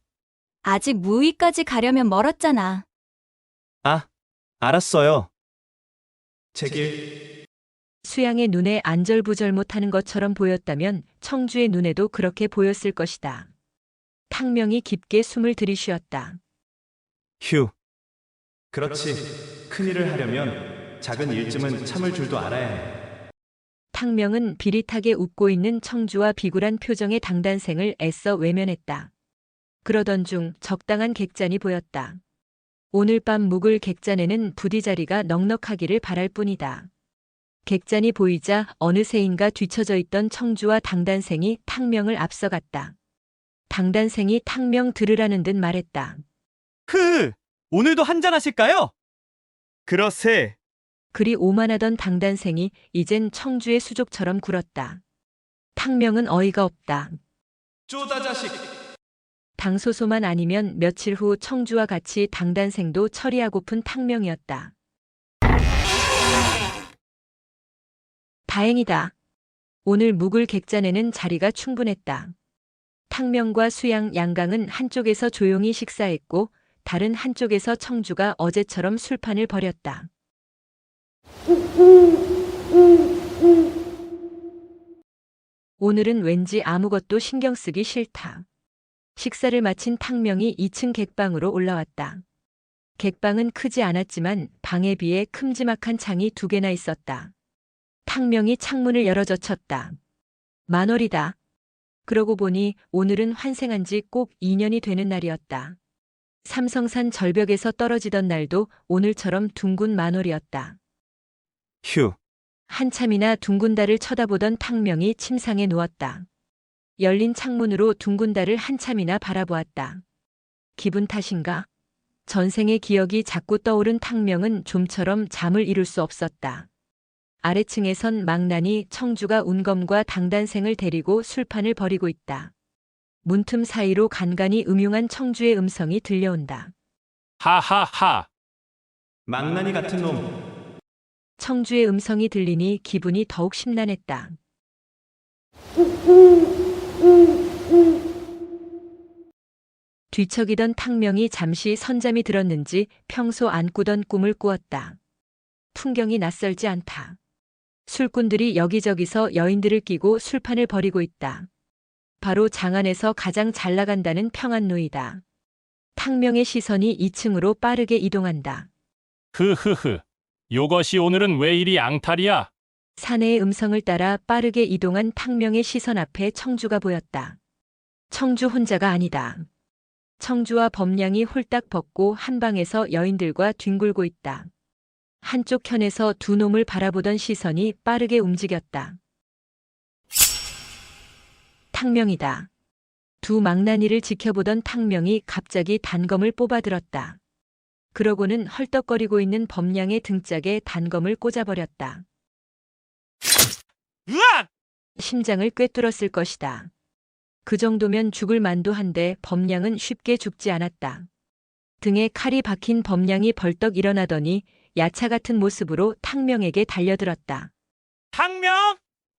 아직 무위까지 가려면 멀었잖아. 아, 알았어요. 제길. 수양의 눈에 안절부절 못하는 것처럼 보였다면 청주의 눈에도 그렇게 보였을 것이다. 탕명이 깊게 숨을 들이쉬었다. 휴. 그렇지. 큰일을 하려면 작은 일쯤은 참을 줄도 알아야 해. 탕명은 비릿하게 웃고 있는 청주와 비굴한 표정의 당단생을 애써 외면했다. 그러던 중 적당한 객잔이 보였다. 오늘 밤 묵을 객잔에는 부디 자리가 넉넉하기를 바랄 뿐이다. 객잔이 보이자 어느새인가 뒤처져 있던 청주와 당단생이 탕명을 앞서갔다. 당단생이 탕명 들으라는 듯 말했다. 오늘도 한잔 하실까요? 그러세. 그리 오만하던 당단생이 이젠 청주의 수족처럼 굴었다. 탕명은 어이가 없다. 쪼다 자식. 당소소만 아니면 며칠 후 청주와 같이 당단생도 처리하고픈 탕명이었다. 다행이다. 오늘 묵을 객잔에는 자리가 충분했다. 탕명과 수양, 양강은 한쪽에서 조용히 식사했고 다른 한쪽에서 청주가 어제처럼 술판을 벌였다. 오늘은 왠지 아무것도 신경 쓰기 싫다. 식사를 마친 탕명이 2층 객방으로 올라왔다. 객방은 크지 않았지만 방에 비해 큼지막한 창이 2개나 있었다. 탕명이 창문을 열어 젖혔다. 만월이다. 그러고 보니 오늘은 환생한 지 꼭 2년이 되는 날이었다. 삼성산 절벽에서 떨어지던 날도 오늘처럼 둥근 만월이었다. 휴. 한참이나 둥근 달을 쳐다보던 탕명이 침상에 누웠다. 열린 창문으로 둥근 달을 한참이나 바라보았다. 기분 탓인가? 전생의 기억이 자꾸 떠오른 탕명은 좀처럼 잠을 이룰 수 없었다. 아래층에선 망나니 청주가 운검과 당단생을 데리고 술판을 벌이고 있다. 문틈 사이로 간간히 음흉한 청주의 음성이 들려온다. 하하하. 망나니 같은 놈. 청주의 음성이 들리니 기분이 더욱 심란했다. 뒤척이던 탕명이 잠시 선잠이 들었는지 평소 안 꾸던 꿈을 꾸었다. 풍경이 낯설지 않다. 술꾼들이 여기저기서 여인들을 끼고 술판을 벌이고 있다. 바로 장안에서 가장 잘 나간다는 평안노이다. 탕명의 시선이 2층으로 빠르게 이동한다. 흐흐흐. 요것이 오늘은 왜 이리 앙탈이야? 사내의 음성을 따라 빠르게 이동한 탕명의 시선 앞에 청주가 보였다. 청주 혼자가 아니다. 청주와 범량이 홀딱 벗고 한 방에서 여인들과 뒹굴고 있다. 한쪽 편에서 두 놈을 바라보던 시선이 빠르게 움직였다. 탕명이다. 두 망나니를 지켜보던 탕명이 갑자기 단검을 뽑아들었다. 그러고는 헐떡거리고 있는 범량의 등짝에 단검을 꽂아버렸다. 으악! 심장을 꿰뚫었을 것이다. 그 정도면 죽을 만도 한데 범량은 쉽게 죽지 않았다. 등에 칼이 박힌 범량이 벌떡 일어나더니 야차 같은 모습으로 탕명에게 달려들었다. 탕명!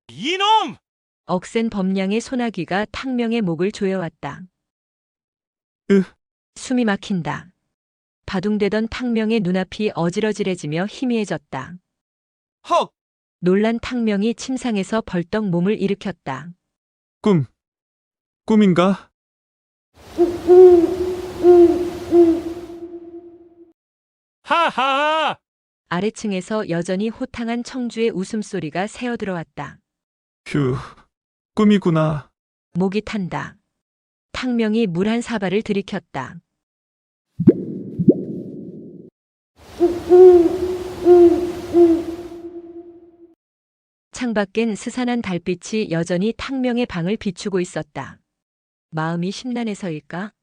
이놈! 억센 범량의 소나귀가 탕명의 목을 조여왔다. 숨이 막힌다. 바둥대던 탕명의 눈앞이 어지러지해지며 희미해졌다. 헉! 놀란 탕명이 침상에서 벌떡 몸을 일으켰다. 꿈인가? 하하! 아래층에서 여전히 호탕한 청주의 웃음소리가 새어들어왔다. 휴. 꿈이구나. 목이 탄다. 탕명이 물 한 사발을 들이켰다. 창밖엔 스산한 달빛이 여전히 탕명의 방을 비추고 있었다. 마음이 심란해서일까?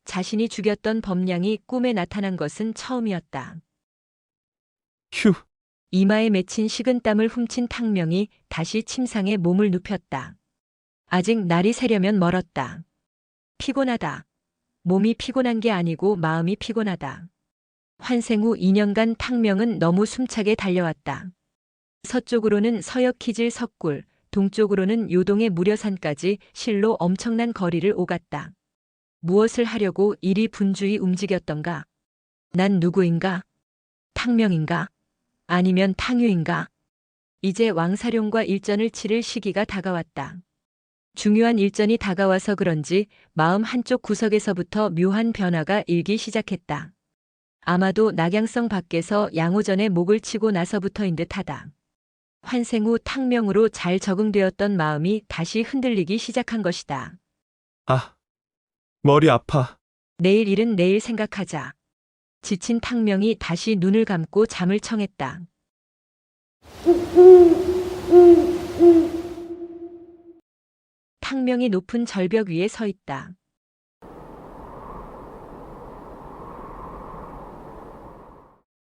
자신이 죽였던 범량이 꿈에 나타난 것은 처음이었다. 휴. 이마에 맺힌 식은땀을 훔친 탕명이 다시 침상에 몸을 눕혔다. 아직 날이 새려면 멀었다. 피곤하다. 몸이 피곤한 게 아니고 마음이 피곤하다. 환생 후 2년간 탕명은 너무 숨차게 달려왔다. 서쪽으로는 서역키질 석굴, 동쪽으로는 요동의 무려산까지 실로 엄청난 거리를 오갔다. 무엇을 하려고 이리 분주히 움직였던가? 난 누구인가? 탕명인가? 아니면 탕유인가? 이제 왕사룡과 일전을 치를 시기가 다가왔다. 중요한 일전이 다가와서 그런지 마음 한쪽 구석에서부터 묘한 변화가 일기 시작했다. 아마도 낙양성 밖에서 양호전에 목을 치고 나서부터인 듯하다. 환생 후 탕명으로 잘 적응되었던 마음이 다시 흔들리기 시작한 것이다. 아, 머리 아파. 내일 일은 내일 생각하자. 지친 탕명이 다시 눈을 감고 잠을 청했다. 탕명이 높은 절벽 위에 서 있다.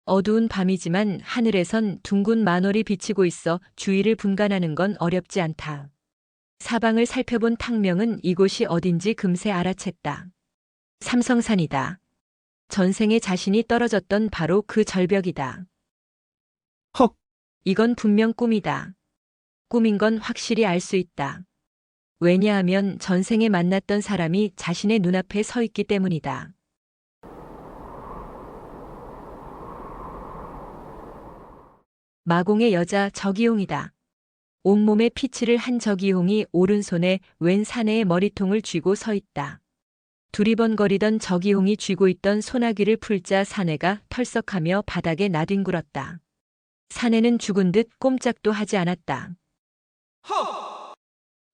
어두운 밤이지만 하늘에선 둥근 만월이 비치고 있어 주위를 분간하는 건 어렵지 않다. 사방을 살펴본 탕명은 이곳이 어딘지 금세 알아챘다. 삼성산이다. 전생에 자신이 떨어졌던 바로 그 절벽이다. 헉, 이건 분명 꿈이다. 꿈인 건 확실히 알 수 있다. 왜냐하면 전생에 만났던 사람이 자신의 눈앞에 서 있기 때문이다. 마공의 여자 저기용이다. 온몸에 피칠을 한 저기용이 오른손에 왼 사내의 머리통을 쥐고 서 있다. 두리번거리던 저기용이 쥐고 있던 소나기를 풀자 사내가 털썩하며 바닥에 나뒹굴었다. 사내는 죽은 듯 꼼짝도 하지 않았다.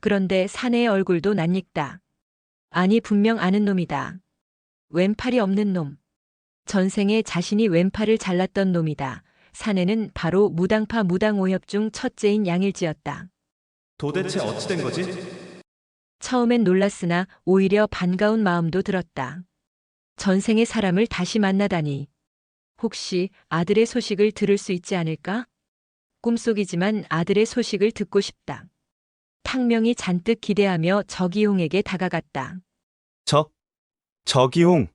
그런데 사내의 얼굴도 낯익다. 아니 분명 아는 놈이다. 왼팔이 없는 놈. 전생에 자신이 왼팔을 잘랐던 놈이다. 사내는 바로 무당파 무당오협 중 첫째인 양일지였다. 도대체 어찌 된 거지? 처음엔 놀랐으나 오히려 반가운 마음도 들었다. 전생의 사람을 다시 만나다니. 혹시 아들의 소식을 들을 수 있지 않을까? 꿈속이지만 아들의 소식을 듣고 싶다. 탕명이 잔뜩 기대하며 저기용에게 다가갔다. 저기홍,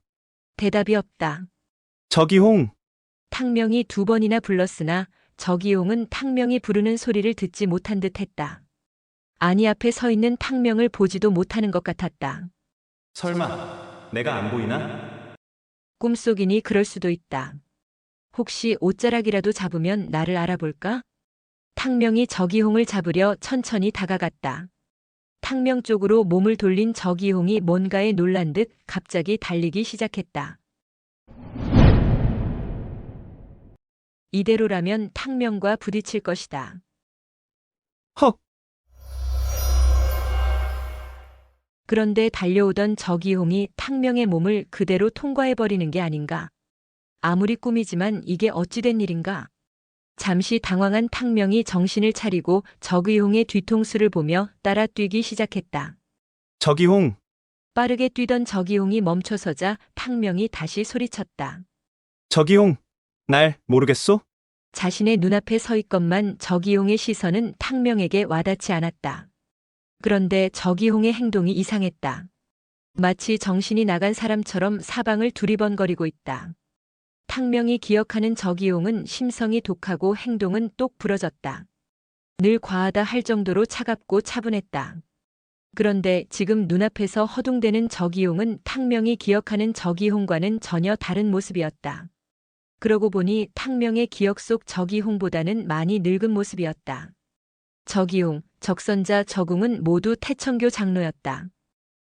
대답이 없다. 저기홍. 탕명이 2번이나 불렀으나 저기용은 탕명이 부르는 소리를 듣지 못한 듯 했다. 아니 앞에 서 있는 탕명을 보지도 못하는 것 같았다. 설마 내가 안 보이나? 꿈속이니 그럴 수도 있다. 혹시 옷자락이라도 잡으면 나를 알아볼까? 탕명이 저기홍을 잡으려 천천히 다가갔다. 탕명 쪽으로 몸을 돌린 저기홍이 뭔가에 놀란 듯 갑자기 달리기 시작했다. 이대로라면 탕명과 부딪힐 것이다. 헉, 그런데 달려오던 저기홍이 탕명의 몸을 그대로 통과해버리는 게 아닌가. 아무리 꿈이지만 이게 어찌된 일인가. 잠시 당황한 탕명이 정신을 차리고 저기홍의 뒤통수를 보며 따라 뛰기 시작했다. 저기홍. 빠르게 뛰던 저기홍이 멈춰서자 탕명이 다시 소리쳤다. 저기홍, 날 모르겠소? 자신의 눈앞에 서 있건만 저기홍의 시선은 탕명에게 와닿지 않았다. 그런데 저기홍의 행동이 이상했다. 마치 정신이 나간 사람처럼 사방을 두리번거리고 있다. 탕명이 기억하는 저기용은 심성이 독하고 행동은 똑 부러졌다. 늘 과하다 할 정도로 차갑고 차분했다. 그런데 지금 눈앞에서 허둥대는 저기용은 탕명이 기억하는 저기홍과는 전혀 다른 모습이었다. 그러고 보니 탕명의 기억 속 저기홍보다는 많이 늙은 모습이었다. 저기홍, 적선자 저궁은 모두 태천교 장로였다.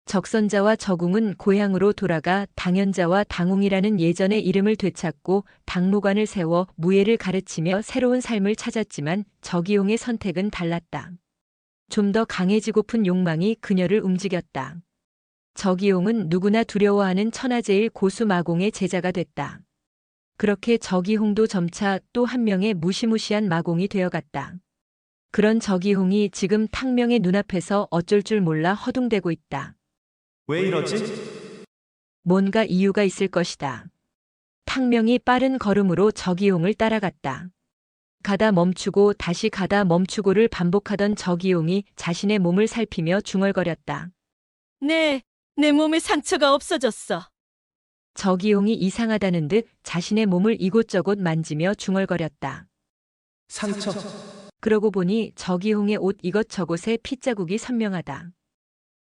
적선자와 저궁은 고향으로 돌아가 당연자와 당웅이라는 예전의 이름을 되찾고 당무관을 세워 무예를 가르치며 새로운 삶을 찾았지만 저기용의 선택은 달랐다. 좀 더 강해지고픈 욕망이 그녀를 움직였다. 저기용은 누구나 두려워하는 천하제일 고수 마공의 제자가 됐다. 그렇게 저기홍도 점차 또 한 명의 무시무시한 마공이 되어갔다. 그런 저기홍이 지금 탕명의 눈앞에서 어쩔 줄 몰라 허둥대고 있다. 왜 이러지? 뭔가 이유가 있을 것이다. 탕명이 빠른 걸음으로 저기용을 따라갔다. 가다 멈추고 다시 가다 멈추고를 반복하던 저기용이 자신의 몸을 살피며 중얼거렸다. 내 몸에 상처가 없어졌어. 저기용이 이상하다는 듯 자신의 몸을 이곳저곳 만지며 중얼거렸다. 상처. 그러고 보니 저기홍의 옷 이것저것에 핏자국이 선명하다.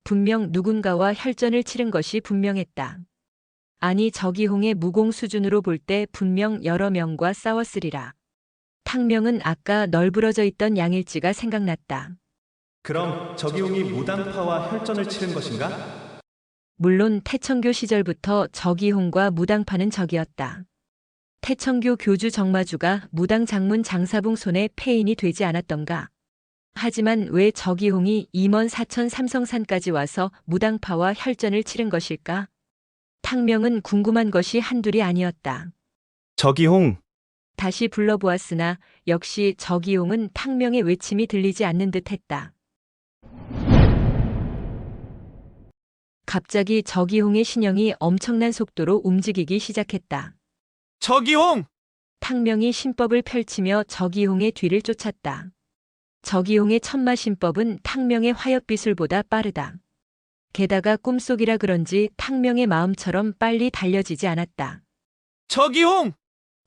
분명 누군가와 혈전을 치른 것이 분명했다. 아니 저기홍의 무공 수준으로 볼 때 분명 여러 명과 싸웠으리라. 탕명은 아까 널브러져 있던 양일지가 생각났다. 그럼 저기용이 무당파와 혈전을 치른 것인가? 물론 태천교 시절부터 저기홍과 무당파는 적이었다. 태청교 교주 정마주가 무당 장문 장사붕 손에 폐인이 되지 않았던가. 하지만 왜 저기홍이 임원 사천 삼성산까지 와서 무당파와 혈전을 치른 것일까? 탕명은 궁금한 것이 한둘이 아니었다. 저기홍, 다시 불러보았으나 역시 저기홍은 탕명의 외침이 들리지 않는 듯했다. 갑자기 저기홍의 신형이 엄청난 속도로 움직이기 시작했다. 저기홍! 탕명이 신법을 펼치며 저기홍의 뒤를 쫓았다. 저기홍의 천마 신법은 탕명의 화엽비술보다 빠르다. 게다가 꿈속이라 그런지 탕명의 마음처럼 빨리 달려지지 않았다. 저기홍!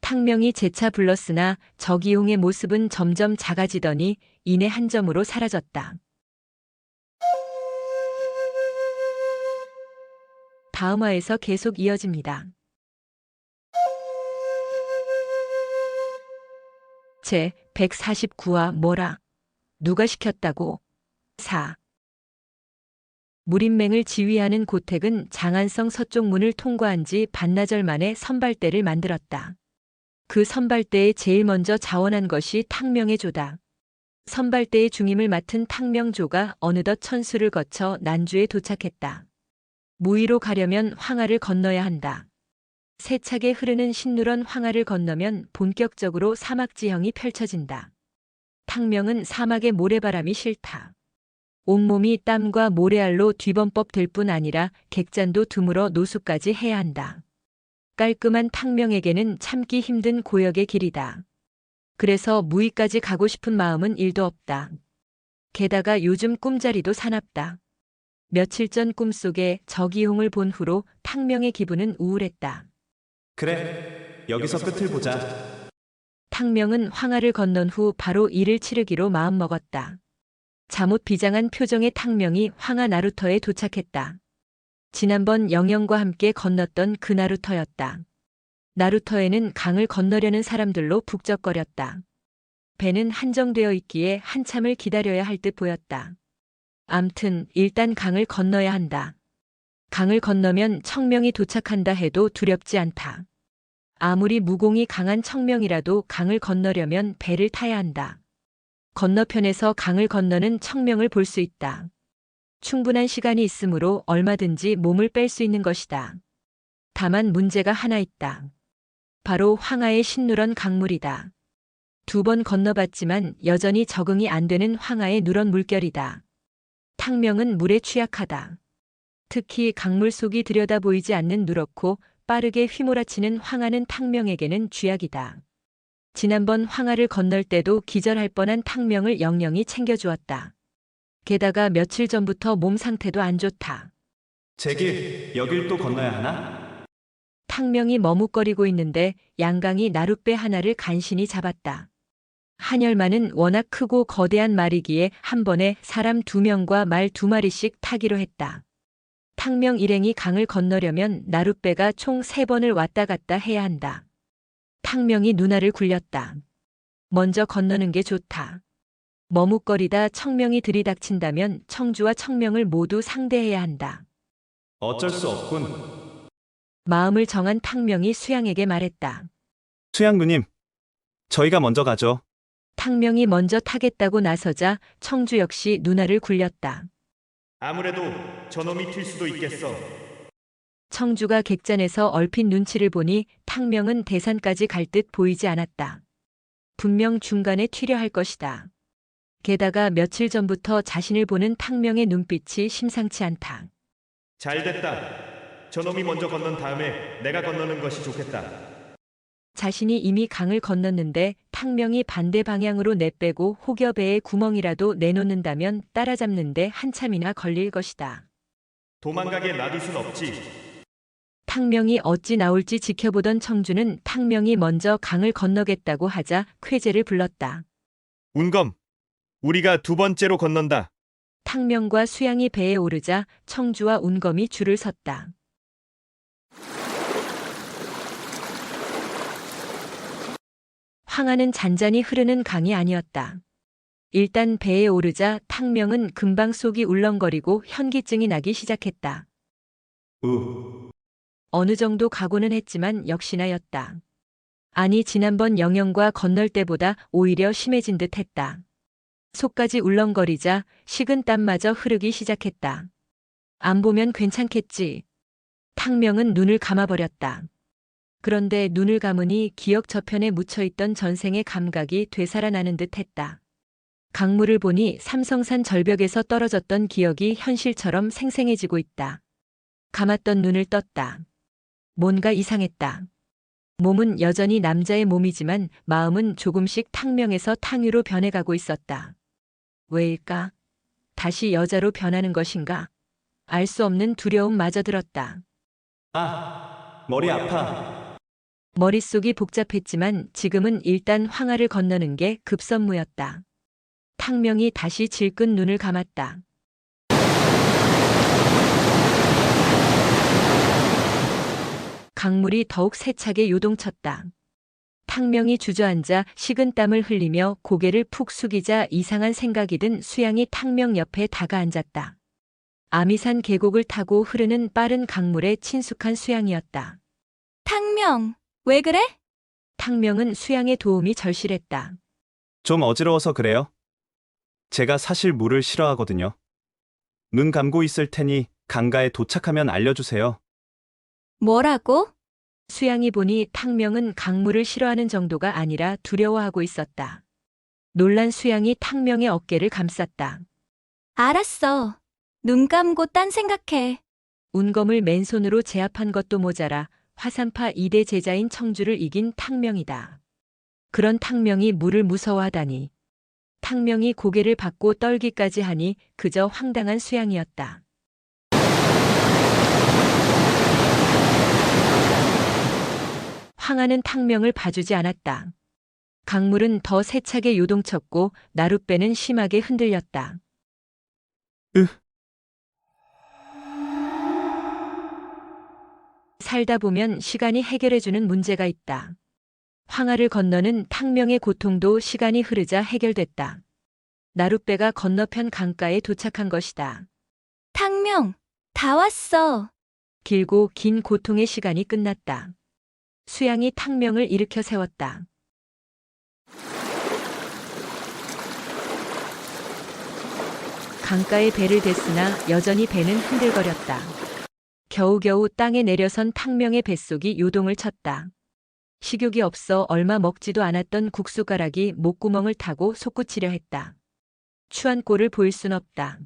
탕명이 재차 불렀으나 저기홍의 모습은 점점 작아지더니 이내 한 점으로 사라졌다. 다음 화에서 계속 이어집니다. 제 149화 뭐라? 누가 시켰다고? 4. 무림맹을 지휘하는 고택은 장안성 서쪽 문을 통과한 지 반나절 만에 선발대를 만들었다. 그 선발대에 제일 먼저 자원한 것이 탕명의 조다. 선발대의 중임을 맡은 탕명조가 어느덧 천수를 거쳐 난주에 도착했다. 무의로 가려면 황하를 건너야 한다. 세차게 흐르는 신누런 황하를 건너면 본격적으로 사막 지형이 펼쳐진다. 탕명은 사막의 모래바람이 싫다. 온몸이 땀과 모래알로 뒤범법 될 뿐 아니라 객잔도 드물어 노숙까지 해야 한다. 깔끔한 탕명에게는 참기 힘든 고역의 길이다. 그래서 무의까지 가고 싶은 마음은 1도 없다. 게다가 요즘 꿈자리도 사납다. 며칠 전 꿈속에 저기홍을 본 후로 탕명의 기분은 우울했다. 그래, 여기서 끝을 보자. 탕명은 황하를 건넌 후 바로 일을 치르기로 마음먹었다. 잠옷 비장한 표정의 탕명이 황하 나루터에 도착했다. 지난번 영영과 함께 건넜던 그 나루터였다. 나루터에는 강을 건너려는 사람들로 북적거렸다. 배는 한정되어 있기에 한참을 기다려야 할 듯 보였다. 암튼 일단 강을 건너야 한다. 강을 건너면 청명이 도착한다 해도 두렵지 않다. 아무리 무공이 강한 청명이라도 강을 건너려면 배를 타야 한다. 건너편에서 강을 건너는 청명을 볼 수 있다. 충분한 시간이 있으므로 얼마든지 몸을 뺄 수 있는 것이다. 다만 문제가 하나 있다. 바로 황하의 신누런 강물이다. 2번 건너봤지만 여전히 적응이 안 되는 황하의 누런 물결이다. 탕명은 물에 취약하다. 특히 강물 속이 들여다 보이지 않는 누렇고 빠르게 휘몰아치는 황하는 탕명에게는 쥐약이다. 지난번 황하를 건널 때도 기절할 뻔한 탕명을 영영이 챙겨주었다. 게다가 며칠 전부터 몸 상태도 안 좋다. 제길, 여길 또 건너야 하나? 탕명이 머뭇거리고 있는데 양강이 나룻배 하나를 간신히 잡았다. 한열마는 워낙 크고 거대한 말이기에 한 번에 사람 2명과 말 2마리씩 타기로 했다. 탕명 일행이 강을 건너려면 나룻배가 총 3번을 왔다 갔다 해야 한다. 탕명이 누나를 굴렸다. 먼저 건너는 게 좋다. 머뭇거리다 청명이 들이닥친다면 청주와 청명을 모두 상대해야 한다. 어쩔 수 없군. 마음을 정한 탕명이 수양에게 말했다. 수양 누님, 저희가 먼저 가죠. 탕명이 먼저 타겠다고 나서자 청주 역시 누나를 굴렸다. 아무래도 저놈이 튈 수도 있겠어. 청주가 객잔에서 얼핏 눈치를 보니 탕명은 대산까지 갈 듯 보이지 않았다. 분명 중간에 튀려 할 것이다. 게다가 며칠 전부터 자신을 보는 탕명의 눈빛이 심상치 않다. 잘 됐다. 저놈이 먼저 건넌 다음에 내가 건너는 것이 좋겠다. 자신이 이미 강을 건넜는데 탕명이 반대 방향으로 내빼고 혹여배에 구멍이라도 내놓는다면 따라잡는데 한참이나 걸릴 것이다. 도망가게 놔둘 순 없지. 탕명이 어찌 나올지 지켜보던 청주는 탕명이 먼저 강을 건너겠다고 하자 쾌재를 불렀다. 운검, 우리가 2번째로 건넌다. 탕명과 수양이 배에 오르자 청주와 운검이 줄을 섰다. 황하는 잔잔히 흐르는 강이 아니었다. 일단 배에 오르자 탕명은 금방 속이 울렁거리고 현기증이 나기 시작했다. 어느 정도 각오는 했지만 역시나였다. 아니 지난번 영영과 건널 때보다 오히려 심해진 듯 했다. 속까지 울렁거리자 식은 땀마저 흐르기 시작했다. 안 보면 괜찮겠지. 탕명은 눈을 감아버렸다. 그런데 눈을 감으니 기억 저편에 묻혀있던 전생의 감각이 되살아나는 듯 했다. 강물을 보니 삼성산 절벽에서 떨어졌던 기억이 현실처럼 생생해지고 있다. 감았던 눈을 떴다. 뭔가 이상했다. 몸은 여전히 남자의 몸이지만 마음은 조금씩 탕명에서 탕유로 변해가고 있었다. 왜일까? 다시 여자로 변하는 것인가? 알 수 없는 두려움마저 들었다. 아, 머리 아파. 머릿속이 복잡했지만 지금은 일단 황하를 건너는 게 급선무였다. 탕명이 다시 질끈 눈을 감았다. 강물이 더욱 세차게 요동쳤다. 탕명이 주저앉아 식은 땀을 흘리며 고개를 푹 숙이자 이상한 생각이 든 수양이 탕명 옆에 다가앉았다. 아미산 계곡을 타고 흐르는 빠른 강물에 친숙한 수양이었다. 탕명, 왜 그래? 탕명은 수양의 도움이 절실했다. 좀 어지러워서 그래요. 제가 사실 물을 싫어하거든요. 눈 감고 있을 테니 강가에 도착하면 알려주세요. 뭐라고? 수양이 보니 탕명은 강물을 싫어하는 정도가 아니라 두려워하고 있었다. 놀란 수양이 탕명의 어깨를 감쌌다. 알았어. 눈 감고 딴 생각해. 운검을 맨손으로 제압한 것도 모자라 화산파 2대 제자인 청주를 이긴 탕명이다. 그런 탕명이 물을 무서워하다니. 탕명이 고개를 받고 떨기까지 하니 그저 황당한 수양이었다. 황하는 탕명을 봐주지 않았다. 강물은 더 세차게 요동쳤고 나룻배는 심하게 흔들렸다. 살다 보면 시간이 해결해주는 문제가 있다. 황하를 건너는 탕명의 고통도 시간이 흐르자 해결됐다. 나룻배가 건너편 강가에 도착한 것이다. 탕명, 다 왔어. 길고 긴 고통의 시간이 끝났다. 수양이 탕명을 일으켜 세웠다. 강가에 배를 댔으나 여전히 배는 흔들거렸다. 겨우겨우 땅에 내려선 탕명의 뱃속이 요동을 쳤다. 식욕이 없어 얼마 먹지도 않았던 국수가락이 목구멍을 타고 솟구치려 했다. 추한 꼴을 보일 순 없다.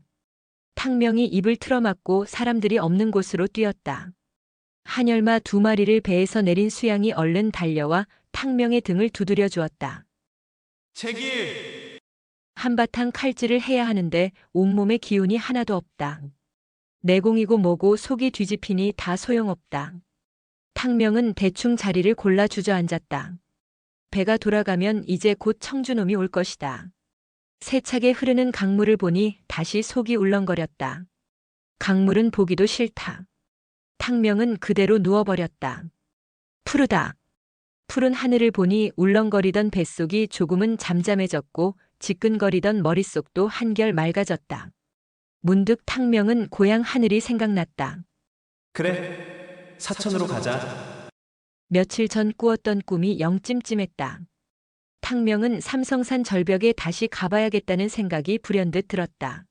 탕명이 입을 틀어막고 사람들이 없는 곳으로 뛰었다. 한열마 2마리를 배에서 내린 수양이 얼른 달려와 탕명의 등을 두드려 주었다. 제길! 한바탕 칼질을 해야 하는데 온몸에 기운이 하나도 없다. 내공이고 뭐고 속이 뒤집히니 다 소용없다. 탕명은 대충 자리를 골라 주저앉았다. 배가 돌아가면 이제 곧 청주놈이 올 것이다. 세차게 흐르는 강물을 보니 다시 속이 울렁거렸다. 강물은 보기도 싫다. 탕명은 그대로 누워버렸다. 푸르다. 푸른 하늘을 보니 울렁거리던 뱃속이 조금은 잠잠해졌고 지끈거리던 머릿속도 한결 맑아졌다. 문득 탕명은 고향 하늘이 생각났다. 그래, 사천으로 가자. 며칠 전 꾸었던 꿈이 영 찜찜했다. 탕명은 삼성산 절벽에 다시 가봐야겠다는 생각이 불현듯 들었다.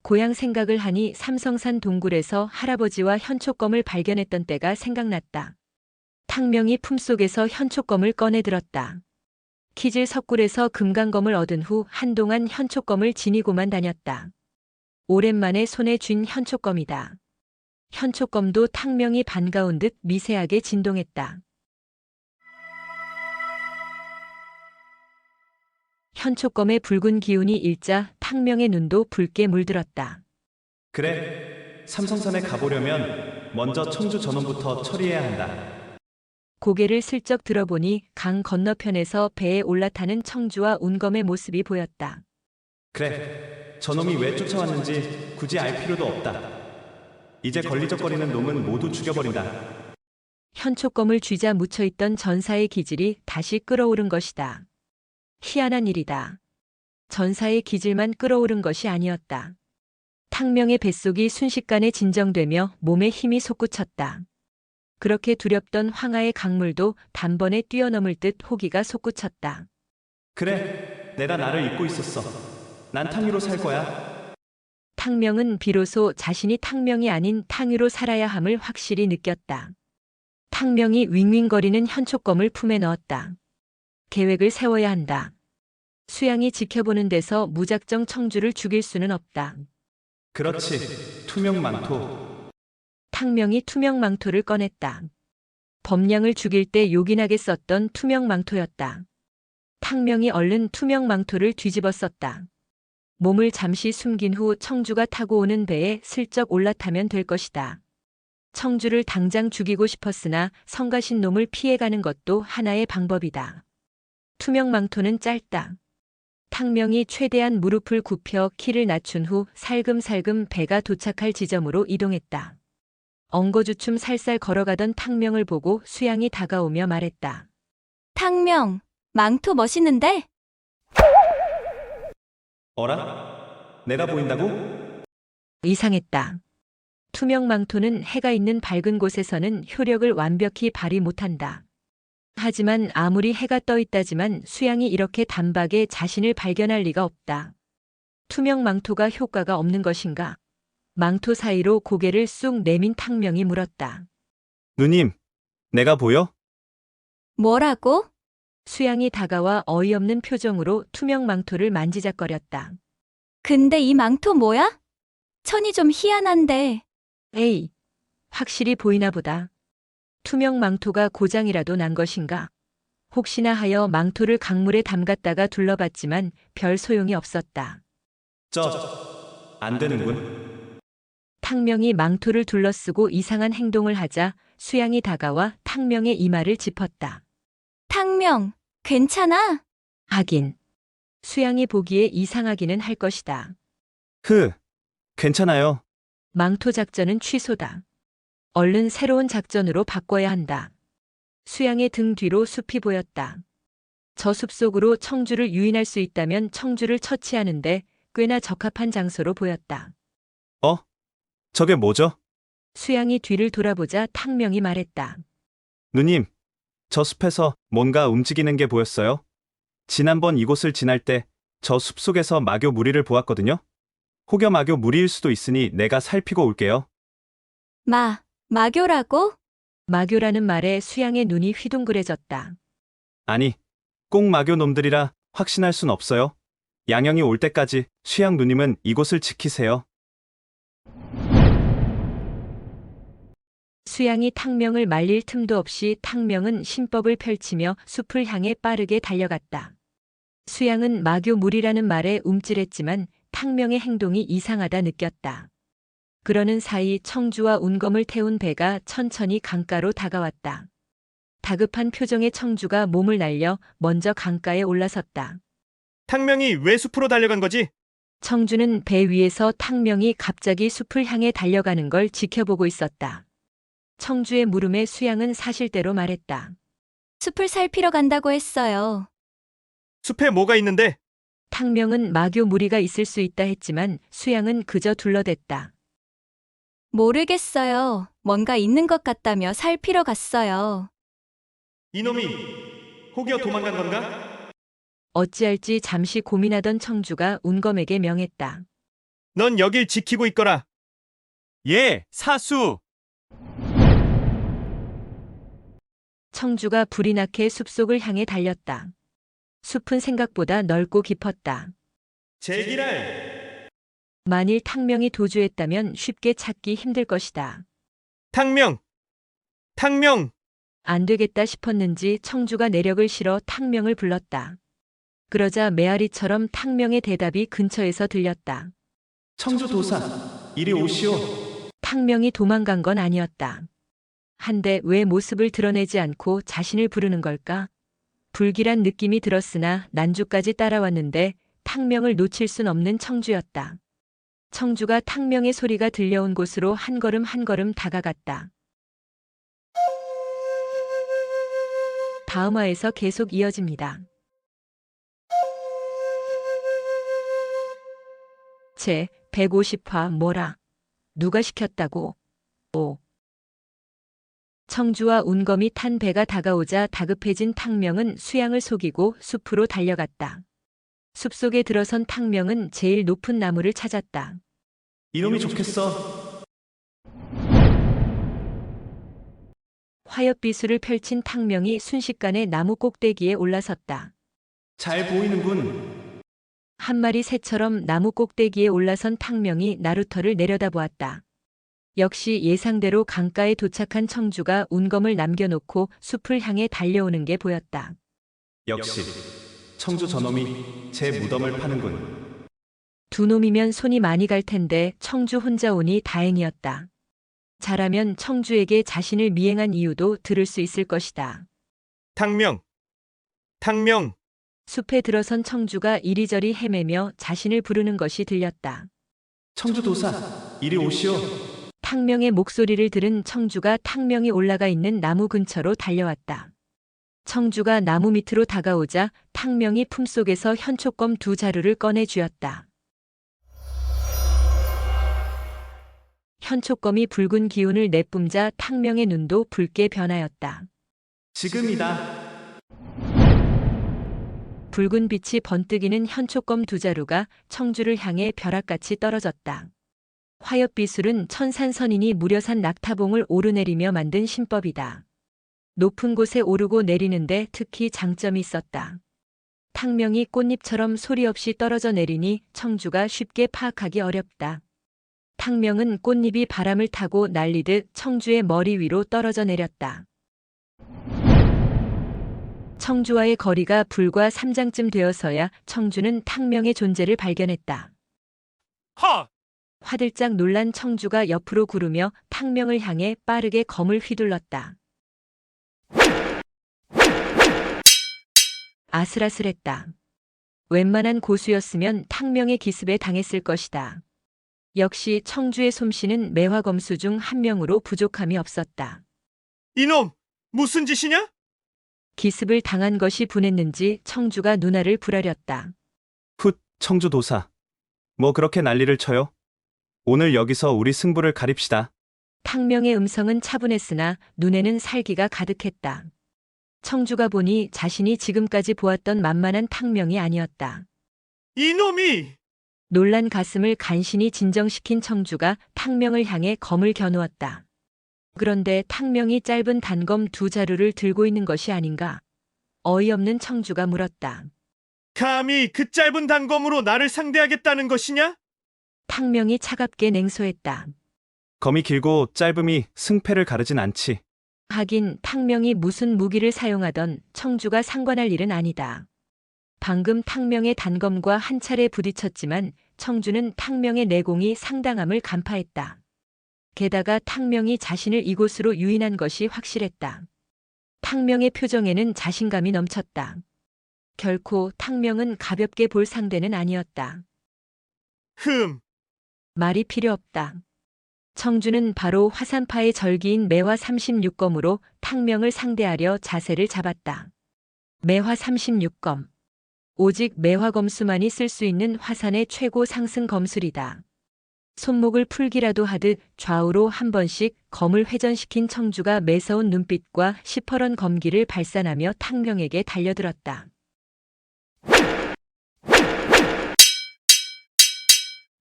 고향 생각을 하니 삼성산 동굴에서 할아버지와 현초검을 발견했던 때가 생각났다. 탕명이 품속에서 현초검을 꺼내들었다. 키질 석굴에서 금강검을 얻은 후 한동안 현초검을 지니고만 다녔다. 오랜만에 손에 쥔 현초검이다. 현초검도 탕명이 반가운 듯 미세하게 진동했다. 현초검의 붉은 기운이 일자 탕명의 눈도 붉게 물들었다. 그래, 삼성산에 가보려면 먼저 청주 전원부터 처리해야 한다. 고개를 슬쩍 들어보니 강 건너편에서 배에 올라타는 청주와 운검의 모습이 보였다. 그래, 저놈이 왜 쫓아왔는지 굳이 알 필요도 없다. 이제 걸리적거리는 놈은 모두 죽여버린다. 현초검을 쥐자 묻혀있던 전사의 기질이 다시 끓어오른 것이다. 희한한 일이다. 전사의 기질만 끓어오른 것이 아니었다. 탕명의 뱃속이 순식간에 진정되며 몸에 힘이 솟구쳤다. 그렇게 두렵던 황하의 강물도 단번에 뛰어넘을 듯 호기가 솟구쳤다. 그래, 내가 나를 잊고 있었어. 난 탕유로 살 거야. 탕명은 비로소 자신이 탕명이 아닌 탕유로 살아야 함을 확실히 느꼈다. 탕명이 윙윙거리는 현촉검을 품에 넣었다. 계획을 세워야 한다. 수양이 지켜보는 데서 무작정 청주를 죽일 수는 없다. 그렇지, 투명 망토. 탕명이 투명 망토를 꺼냈다. 범량을 죽일 때 요긴하게 썼던 투명 망토였다. 탕명이 얼른 투명 망토를 뒤집어 썼다. 몸을 잠시 숨긴 후 청주가 타고 오는 배에 슬쩍 올라타면 될 것이다. 청주를 당장 죽이고 싶었으나 성가신 놈을 피해가는 것도 하나의 방법이다. 투명 망토는 짧다. 탕명이 최대한 무릎을 굽혀 키를 낮춘 후 살금살금 배가 도착할 지점으로 이동했다. 엉거주춤 살살 걸어가던 탕명을 보고 수양이 다가오며 말했다. 탕명, 망토 멋있는데? 어라? 내가 보인다고? 이상했다. 투명 망토는 해가 있는 밝은 곳에서는 효력을 완벽히 발휘 못한다. 하지만 아무리 해가 떠 있다지만 수양이 이렇게 단박에 자신을 발견할 리가 없다. 투명 망토가 효과가 없는 것인가? 망토 사이로 고개를 쑥 내민 탕명이 물었다. 누님, 내가 보여? 뭐라고? 수양이 다가와 어이없는 표정으로 투명 망토를 만지작거렸다. 근데 이 망토 뭐야? 천이 좀 희한한데. 에이, 확실히 보이나 보다. 투명 망토가 고장이라도 난 것인가? 혹시나 하여 망토를 강물에 담갔다가 둘러봤지만 별 소용이 없었다. 안 되는군. 탕명이 망토를 둘러쓰고 이상한 행동을 하자 수양이 다가와 탕명의 이마를 짚었다. 탕명, 괜찮아? 하긴. 수양이 보기에 이상하기는 할 것이다. 괜찮아요. 망토 작전은 취소다. 얼른 새로운 작전으로 바꿔야 한다. 수양의 등 뒤로 숲이 보였다. 저 숲속으로 청주를 유인할 수 있다면 청주를 처치하는데 꽤나 적합한 장소로 보였다. 저게 뭐죠? 수양이 뒤를 돌아보자 탕명이 말했다. 누님, 저 숲에서 뭔가 움직이는 게 보였어요. 지난번 이곳을 지날 때 저 숲속에서 마교 무리를 보았거든요. 혹여 마교 무리일 수도 있으니 내가 살피고 올게요. 마교라고? 마교라는 말에 수양의 눈이 휘둥그레졌다. 아니, 꼭 마교 놈들이라 확신할 순 없어요. 양형이 올 때까지 수양 누님은 이곳을 지키세요. 수양이 탕명을 말릴 틈도 없이 탕명은 신법을 펼치며 숲을 향해 빠르게 달려갔다. 수양은 마교 무리라는 말에 움찔했지만 탕명의 행동이 이상하다 느꼈다. 그러는 사이 청주와 운검을 태운 배가 천천히 강가로 다가왔다. 다급한 표정의 청주가 몸을 날려 먼저 강가에 올라섰다. 탕명이 왜 숲으로 달려간 거지? 청주는 배 위에서 탕명이 갑자기 숲을 향해 달려가는 걸 지켜보고 있었다. 청주의 물음에 수양은 사실대로 말했다. 숲을 살피러 간다고 했어요. 숲에 뭐가 있는데? 탕명은 마교 무리가 있을 수 있다 했지만 수양은 그저 둘러댔다. 모르겠어요. 뭔가 있는 것 같다며 살피러 갔어요. 이놈이 혹여 도망간 건가? 어찌할지 잠시 고민하던 청주가 운검에게 명했다. 넌 여길 지키고 있거라. 예, 사수. 청주가 불이 나게 숲속을 향해 달렸다. 숲은 생각보다 넓고 깊었다. 제기랄! 만일 탕명이 도주했다면 쉽게 찾기 힘들 것이다. 탕명! 탕명! 안 되겠다 싶었는지 청주가 내력을 실어 탕명을 불렀다. 그러자 메아리처럼 탕명의 대답이 근처에서 들렸다. 청주 도사, 이리 오시오. 탕명이 도망간 건 아니었다. 한데 왜 모습을 드러내지 않고 자신을 부르는 걸까? 불길한 느낌이 들었으나 난주까지 따라왔는데 탕명을 놓칠 순 없는 청주였다. 청주가 탕명의 소리가 들려온 곳으로 한 걸음 한 걸음 다가갔다. 다음 화에서 계속 이어집니다. 제 150화 뭐라? 누가 시켰다고? 5. 청주와 운검이 탄 배가 다가오자 다급해진 탕명은 수양을 속이고 숲으로 달려갔다. 숲속에 들어선 탕명은 제일 높은 나무를 찾았다. 이놈이 좋겠어. 화엽비수를 펼친 탕명이 순식간에 나무 꼭대기에 올라섰다. 잘 보이는군. 한 마리 새처럼 나무 꼭대기에 올라선 탕명이 나루터를 내려다보았다. 역시 예상대로 강가에 도착한 청주가 운검을 남겨놓고 숲을 향해 달려오는 게 보였다. 역시 청주 저놈이 제 무덤을 파는군. 두 놈이면 손이 많이 갈 텐데 청주 혼자 오니 다행이었다. 잘하면 청주에게 자신을 미행한 이유도 들을 수 있을 것이다. 탕명! 탕명! 숲에 들어선 청주가 이리저리 헤매며 자신을 부르는 것이 들렸다. 청주 도사, 이리 오시오. 탕명의 목소리를 들은 청주가 탕명이 올라가 있는 나무 근처로 달려왔다. 청주가 나무 밑으로 다가오자 탕명이 품속에서 현초검 2자루를 꺼내 쥐었다. 현초검이 붉은 기운을 내뿜자 탕명의 눈도 붉게 변하였다. 지금이다. 붉은 빛이 번뜩이는 현초검 2자루가 청주를 향해 벼락같이 떨어졌다. 화엽비술은 천산선인이 무려 산 낙타봉을 오르내리며 만든 신법이다. 높은 곳에 오르고 내리는데 특히 장점이 있었다. 탕명이 꽃잎처럼 소리 없이 떨어져 내리니 청주가 쉽게 파악하기 어렵다. 탕명은 꽃잎이 바람을 타고 날리듯 청주의 머리 위로 떨어져 내렸다. 청주와의 거리가 불과 3장쯤 되어서야 청주는 탕명의 존재를 발견했다. 하! 화들짝 놀란 청주가 옆으로 구르며 탕명을 향해 빠르게 검을 휘둘렀다. 아슬아슬했다. 웬만한 고수였으면 탕명의 기습에 당했을 것이다. 역시 청주의 솜씨는 매화검수 중 한 명으로 부족함이 없었다. 이놈! 무슨 짓이냐? 기습을 당한 것이 분했는지 청주가 눈알을 부라렸다. 훗, 청주 도사. 뭐 그렇게 난리를 쳐요? 오늘 여기서 우리 승부를 가립시다. 탕명의 음성은 차분했으나 눈에는 살기가 가득했다. 청주가 보니 자신이 지금까지 보았던 만만한 탕명이 아니었다. 이놈이! 놀란 가슴을 간신히 진정시킨 청주가 탕명을 향해 검을 겨누었다. 그런데 탕명이 짧은 단검 2자루를 들고 있는 것이 아닌가? 어이없는 청주가 물었다. 감히 그 짧은 단검으로 나를 상대하겠다는 것이냐? 탕명이 차갑게 냉소했다. 검이 길고 짧음이 승패를 가르진 않지. 하긴 탕명이 무슨 무기를 사용하던 청주가 상관할 일은 아니다. 방금 탕명의 단검과 한 차례 부딪혔지만 청주는 탕명의 내공이 상당함을 간파했다. 게다가 탕명이 자신을 이곳으로 유인한 것이 확실했다. 탕명의 표정에는 자신감이 넘쳤다. 결코 탕명은 가볍게 볼 상대는 아니었다. 말이 필요 없다. 청주는 바로 화산파의 절기인 매화 36검으로 탕명을 상대하려 자세를 잡았다. 매화 36검. 오직 매화검수만이 쓸 수 있는 화산의 최고 상승 검술이다. 손목을 풀기라도 하듯 좌우로 한 번씩 검을 회전시킨 청주가 매서운 눈빛과 시퍼런 검기를 발산하며 탕명에게 달려들었다.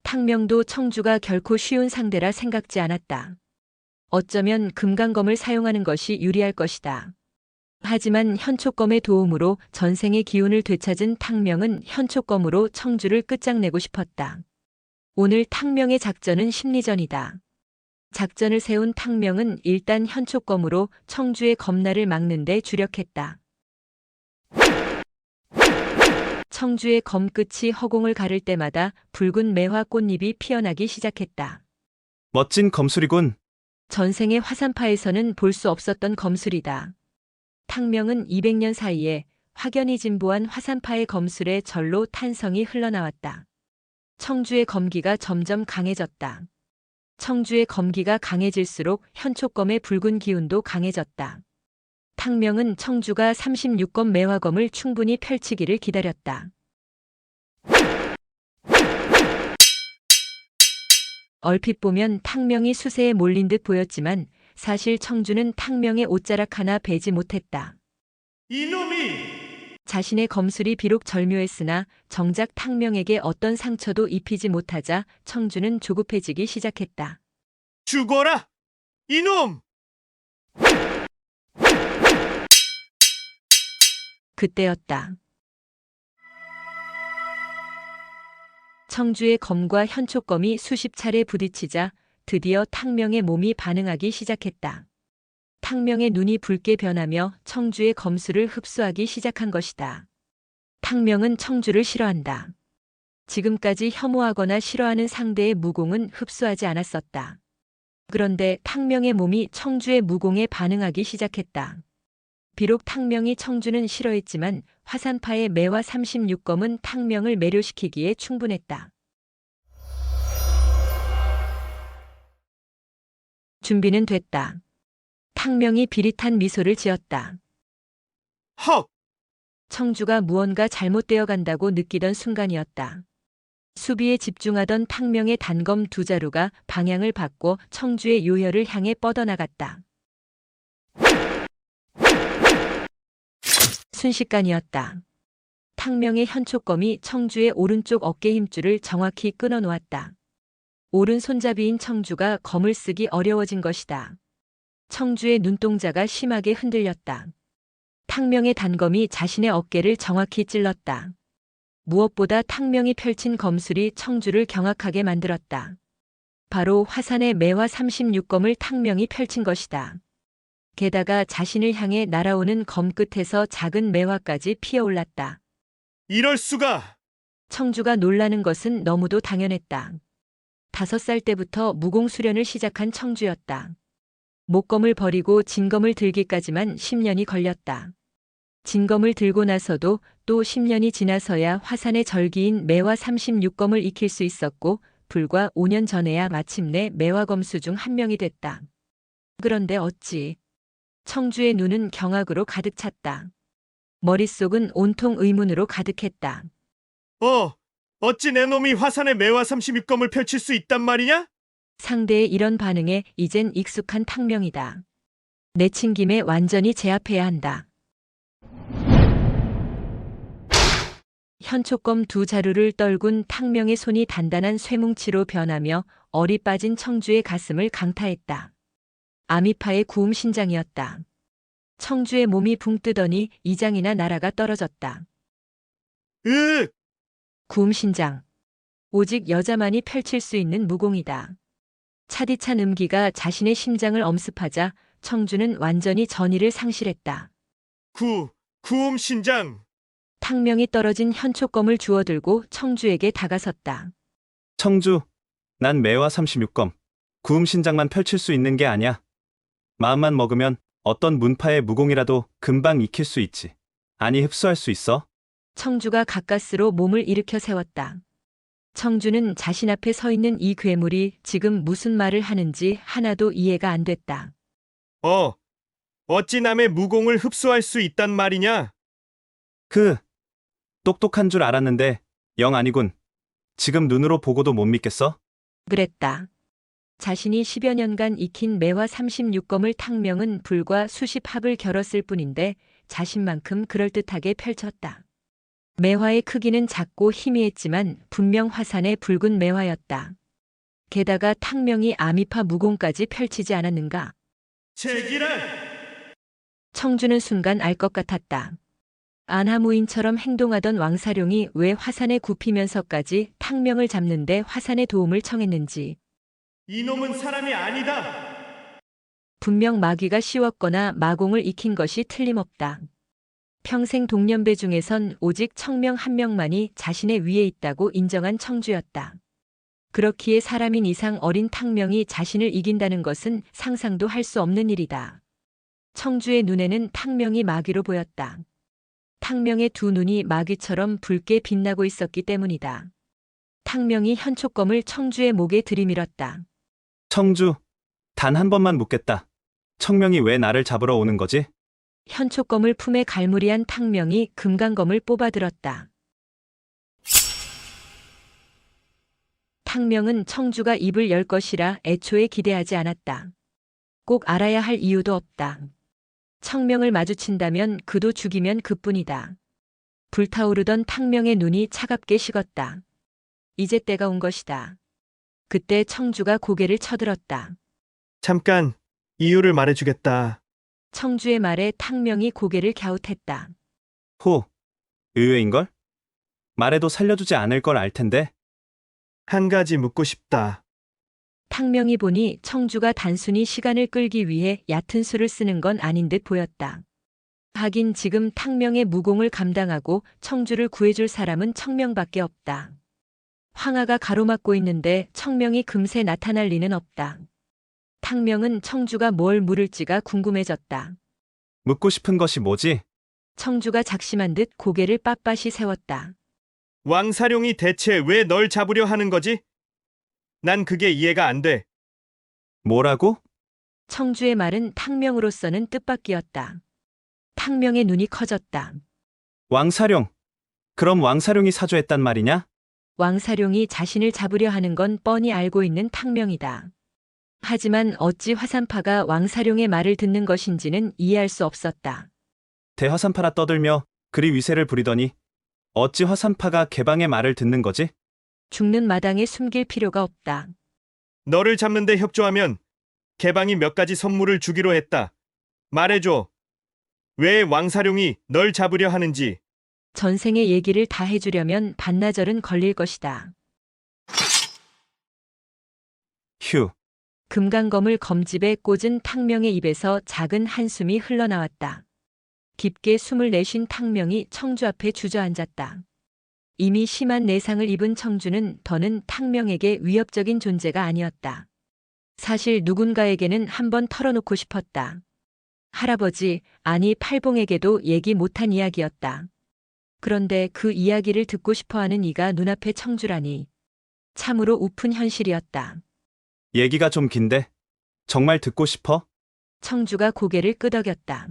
탕명도 청주가 결코 쉬운 상대라 생각지 않았다. 어쩌면 금강검을 사용하는 것이 유리할 것이다. 하지만 현초검의 도움으로 전생의 기운을 되찾은 탕명은 현초검으로 청주를 끝장내고 싶었다. 오늘 탕명의 작전은 심리전이다. 작전을 세운 탕명은 일단 현초검으로 청주의 검날을 막는 데 주력했다. 청주의 검끝이 허공을 가를 때마다 붉은 매화 꽃잎이 피어나기 시작했다. 멋진 검술이군. 전생의 화산파에서는 볼 수 없었던 검술이다. 탕명은 200년 사이에 확연히 진보한 화산파의 검술에 절로 탄성이 흘러나왔다. 청주의 검기가 점점 강해졌다. 청주의 검기가 강해질수록 현초검의 붉은 기운도 강해졌다. 탕명은 청주가 36검 매화검을 충분히 펼치기를 기다렸다. 얼핏 보면 탕명이 수세에 몰린 듯 보였지만 사실 청주는 탕명의 옷자락 하나 베지 못했다. 이놈이! 자신의 검술이 비록 절묘했으나 정작 탕명에게 어떤 상처도 입히지 못하자 청주는 조급해지기 시작했다. 죽어라! 이놈! 그때였다. 청주의 검과 현초검이 수십 차례 부딪히자 드디어 탕명의 몸이 반응하기 시작했다. 탕명의 눈이 붉게 변하며 청주의 검술을 흡수하기 시작한 것이다. 탕명은 청주를 싫어한다. 지금까지 혐오하거나 싫어하는 상대의 무공은 흡수하지 않았었다. 그런데 탕명의 몸이 청주의 무공에 반응하기 시작했다. 비록 탕명이 청주는 싫어했지만 화산파의 매화 36검은 탕명을 매료시키기에 충분했다. 준비는 됐다. 탕명이 비릿한 미소를 지었다. 헉! 청주가 무언가 잘못되어 간다고 느끼던 순간이었다. 수비에 집중하던 탕명의 단검 두 자루가 방향을 바꿔 청주의 요혈을 향해 뻗어나갔다. 순식간이었다. 탕명의 현초검이 청주의 오른쪽 어깨 힘줄을 정확히 끊어 놓았다. 오른 손잡이인 청주가 검을 쓰기 어려워진 것이다. 청주의 눈동자가 심하게 흔들렸다. 탕명의 단검이 자신의 어깨를 정확히 찔렀다. 무엇보다 탕명이 펼친 검술이 청주를 경악하게 만들었다. 바로 화산의 매화 36검을 탕명이 펼친 것이다. 게다가 자신을 향해 날아오는 검 끝에서 작은 매화까지 피어올랐다. 이럴 수가! 청주가 놀라는 것은 너무도 당연했다. 5살 때부터 무공 수련을 시작한 청주였다. 목검을 버리고 진검을 들기까지만 10년이 걸렸다. 진검을 들고 나서도 또 10년이 지나서야 화산의 절기인 매화 36검을 익힐 수 있었고 불과 5년 전에야 마침내 매화검수 중 한 명이 됐다. 그런데 어찌 청주의 눈은 경악으로 가득 찼다. 머릿속은 온통 의문으로 가득했다. 어찌 내 놈이 화산의 매화 36검을 펼칠 수 있단 말이냐? 상대의 이런 반응에 이젠 익숙한 탕명이다. 내친 김에 완전히 제압해야 한다. 현초검 두 자루를 떨군 탕명의 손이 단단한 쇠뭉치로 변하며 얼이 빠진 청주의 가슴을 강타했다. 아미파의 구움 신장이었다. 청주의 몸이 붕 뜨더니 이장이나 날아가 떨어졌다. 구움 신장. 오직 여자만이 펼칠 수 있는 무공이다. 차디찬 음기가 자신의 심장을 엄습하자 청주는 완전히 전의를 상실했다. 구움 신장! 탕명이 떨어진 현초검을 주워들고 청주에게 다가섰다. 청주, 난 매화 36검, 구음 신장만 펼칠 수 있는 게 아니야. 마음만 먹으면 어떤 문파의 무공이라도 금방 익힐 수 있지. 아니 흡수할 수 있어. 청주가 가까스로 몸을 일으켜 세웠다. 청주는 자신 앞에 서 있는 이 괴물이 지금 무슨 말을 하는지 하나도 이해가 안 됐다. 어찌 남의 무공을 흡수할 수 있단 말이냐? 똑똑한 줄 알았는데 영 아니군. 지금 눈으로 보고도 못 믿겠어? 그랬다. 자신이 10여 년간 익힌 매화 36검을 탕명은 불과 수십 합을 겨뤘을 뿐인데 자신만큼 그럴듯하게 펼쳤다. 매화의 크기는 작고 희미했지만 분명 화산의 붉은 매화였다. 게다가 탕명이 아미파 무공까지 펼치지 않았는가. 제기랄! 청주는 순간 알 것 같았다. 안하무인처럼 행동하던 왕사룡이 왜 화산에 굽히면서까지 탕명을 잡는데 화산의 도움을 청했는지. 이놈은 사람이 아니다! 분명 마귀가 씌웠거나 마공을 익힌 것이 틀림없다. 평생 동년배 중에선 오직 청명 한 명만이 자신의 위에 있다고 인정한 청주였다. 그렇기에 사람인 이상 어린 탕명이 자신을 이긴다는 것은 상상도 할 수 없는 일이다. 청주의 눈에는 탕명이 마귀로 보였다. 탕명의 두 눈이 마귀처럼 붉게 빛나고 있었기 때문이다. 탕명이 현초검을 청주의 목에 들이밀었다. 청주, 단 한 번만 묻겠다. 청명이 왜 나를 잡으러 오는 거지? 현초검을 품에 갈무리한 탕명이 금강검을 뽑아들었다. 탕명은 청주가 입을 열 것이라 애초에 기대하지 않았다. 꼭 알아야 할 이유도 없다. 청명을 마주친다면 그도 죽이면 그뿐이다. 불타오르던 탕명의 눈이 차갑게 식었다. 이제 때가 온 것이다. 그때 청주가 고개를 쳐들었다. 잠깐, 이유를 말해주겠다. 청주의 말에 탕명이 고개를 갸웃했다. 호, 의외인걸? 말해도 살려주지 않을 걸 알 텐데. 한 가지 묻고 싶다. 탕명이 보니 청주가 단순히 시간을 끌기 위해 얕은 수를 쓰는 건 아닌 듯 보였다. 하긴 지금 탕명의 무공을 감당하고 청주를 구해줄 사람은 청명밖에 없다. 황하가 가로막고 있는데 청명이 금세 나타날 리는 없다. 탕명은 청주가 뭘 물을지가 궁금해졌다. 묻고 싶은 것이 뭐지? 청주가 작심한 듯 고개를 빳빳이 세웠다. 왕사룡이 대체 왜 널 잡으려 하는 거지? 난 그게 이해가 안 돼. 뭐라고? 청주의 말은 탕명으로서는 뜻밖이었다. 탕명의 눈이 커졌다. 왕사룡. 그럼 왕사룡이 사주했단 말이냐? 왕사룡이 자신을 잡으려 하는 건 뻔히 알고 있는 탕명이다. 하지만 어찌 화산파가 왕사룡의 말을 듣는 것인지는 이해할 수 없었다. 대화산파라 떠들며 그리 위세를 부리더니 어찌 화산파가 개방의 말을 듣는 거지? 죽는 마당에 숨길 필요가 없다. 너를 잡는데 협조하면 개방이 몇 가지 선물을 주기로 했다. 말해줘. 왜 왕사룡이 널 잡으려 하는지. 전생의 얘기를 다 해주려면 반나절은 걸릴 것이다. 휴. 금강검을 검집에 꽂은 탕명의 입에서 작은 한숨이 흘러나왔다. 깊게 숨을 내쉰 탕명이 청주 앞에 주저앉았다. 이미 심한 내상을 입은 청주는 더는 탕명에게 위협적인 존재가 아니었다. 사실 누군가에게는 한번 털어놓고 싶었다. 할아버지, 아니 팔봉에게도 얘기 못한 이야기였다. 그런데 그 이야기를 듣고 싶어하는 이가 눈앞에 청주라니. 참으로 우픈 현실이었다. 얘기가 좀 긴데. 정말 듣고 싶어? 청주가 고개를 끄덕였다.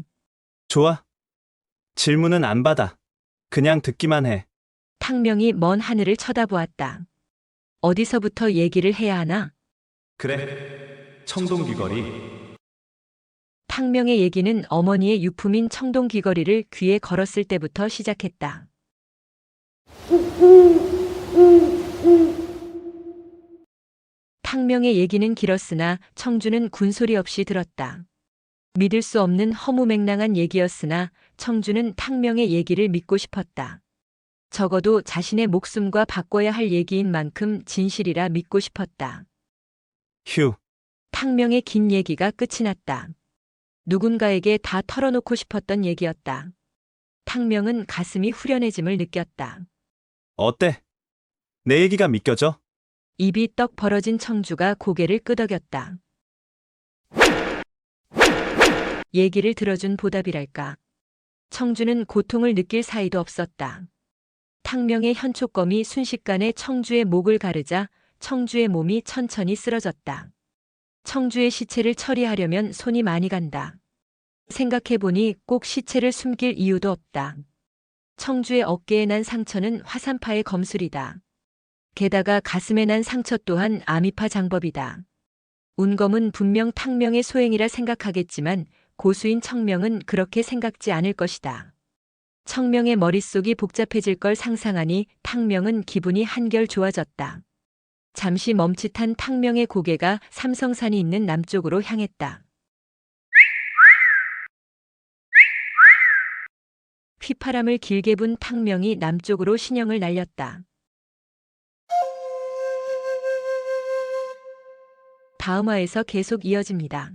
좋아. 질문은 안 받아. 그냥 듣기만 해. 탕명이 먼 하늘을 쳐다보았다. 어디서부터 얘기를 해야 하나? 그래. 청동귀걸이. 탕명의 얘기는 어머니의 유품인 청동귀걸이를 귀에 걸었을 때부터 시작했다. 탕명의 얘기는 길었으나 청주는 군소리 없이 들었다. 믿을 수 없는 허무맹랑한 얘기였으나 청주는 탕명의 얘기를 믿고 싶었다. 적어도 자신의 목숨과 바꿔야 할 얘기인 만큼 진실이라 믿고 싶었다. 휴. 탕명의 긴 얘기가 끝이 났다. 누군가에게 다 털어놓고 싶었던 얘기였다. 탕명은 가슴이 후련해짐을 느꼈다. 어때? 내 얘기가 믿겨져? 입이 떡 벌어진 청주가 고개를 끄덕였다. 얘기를 들어준 보답이랄까. 청주는 고통을 느낄 사이도 없었다. 탕명의 현촉검이 순식간에 청주의 목을 가르자 청주의 몸이 천천히 쓰러졌다. 청주의 시체를 처리하려면 손이 많이 간다. 생각해보니 꼭 시체를 숨길 이유도 없다. 청주의 어깨에 난 상처는 화산파의 검술이다. 게다가 가슴에 난 상처 또한 아미파 장법이다. 운검은 분명 탕명의 소행이라 생각하겠지만 고수인 청명은 그렇게 생각지 않을 것이다. 청명의 머릿속이 복잡해질 걸 상상하니 탕명은 기분이 한결 좋아졌다. 잠시 멈칫한 탕명의 고개가 삼성산이 있는 남쪽으로 향했다. 휘파람을 길게 분 탕명이 남쪽으로 신형을 날렸다. 다음 화에서 계속 이어집니다.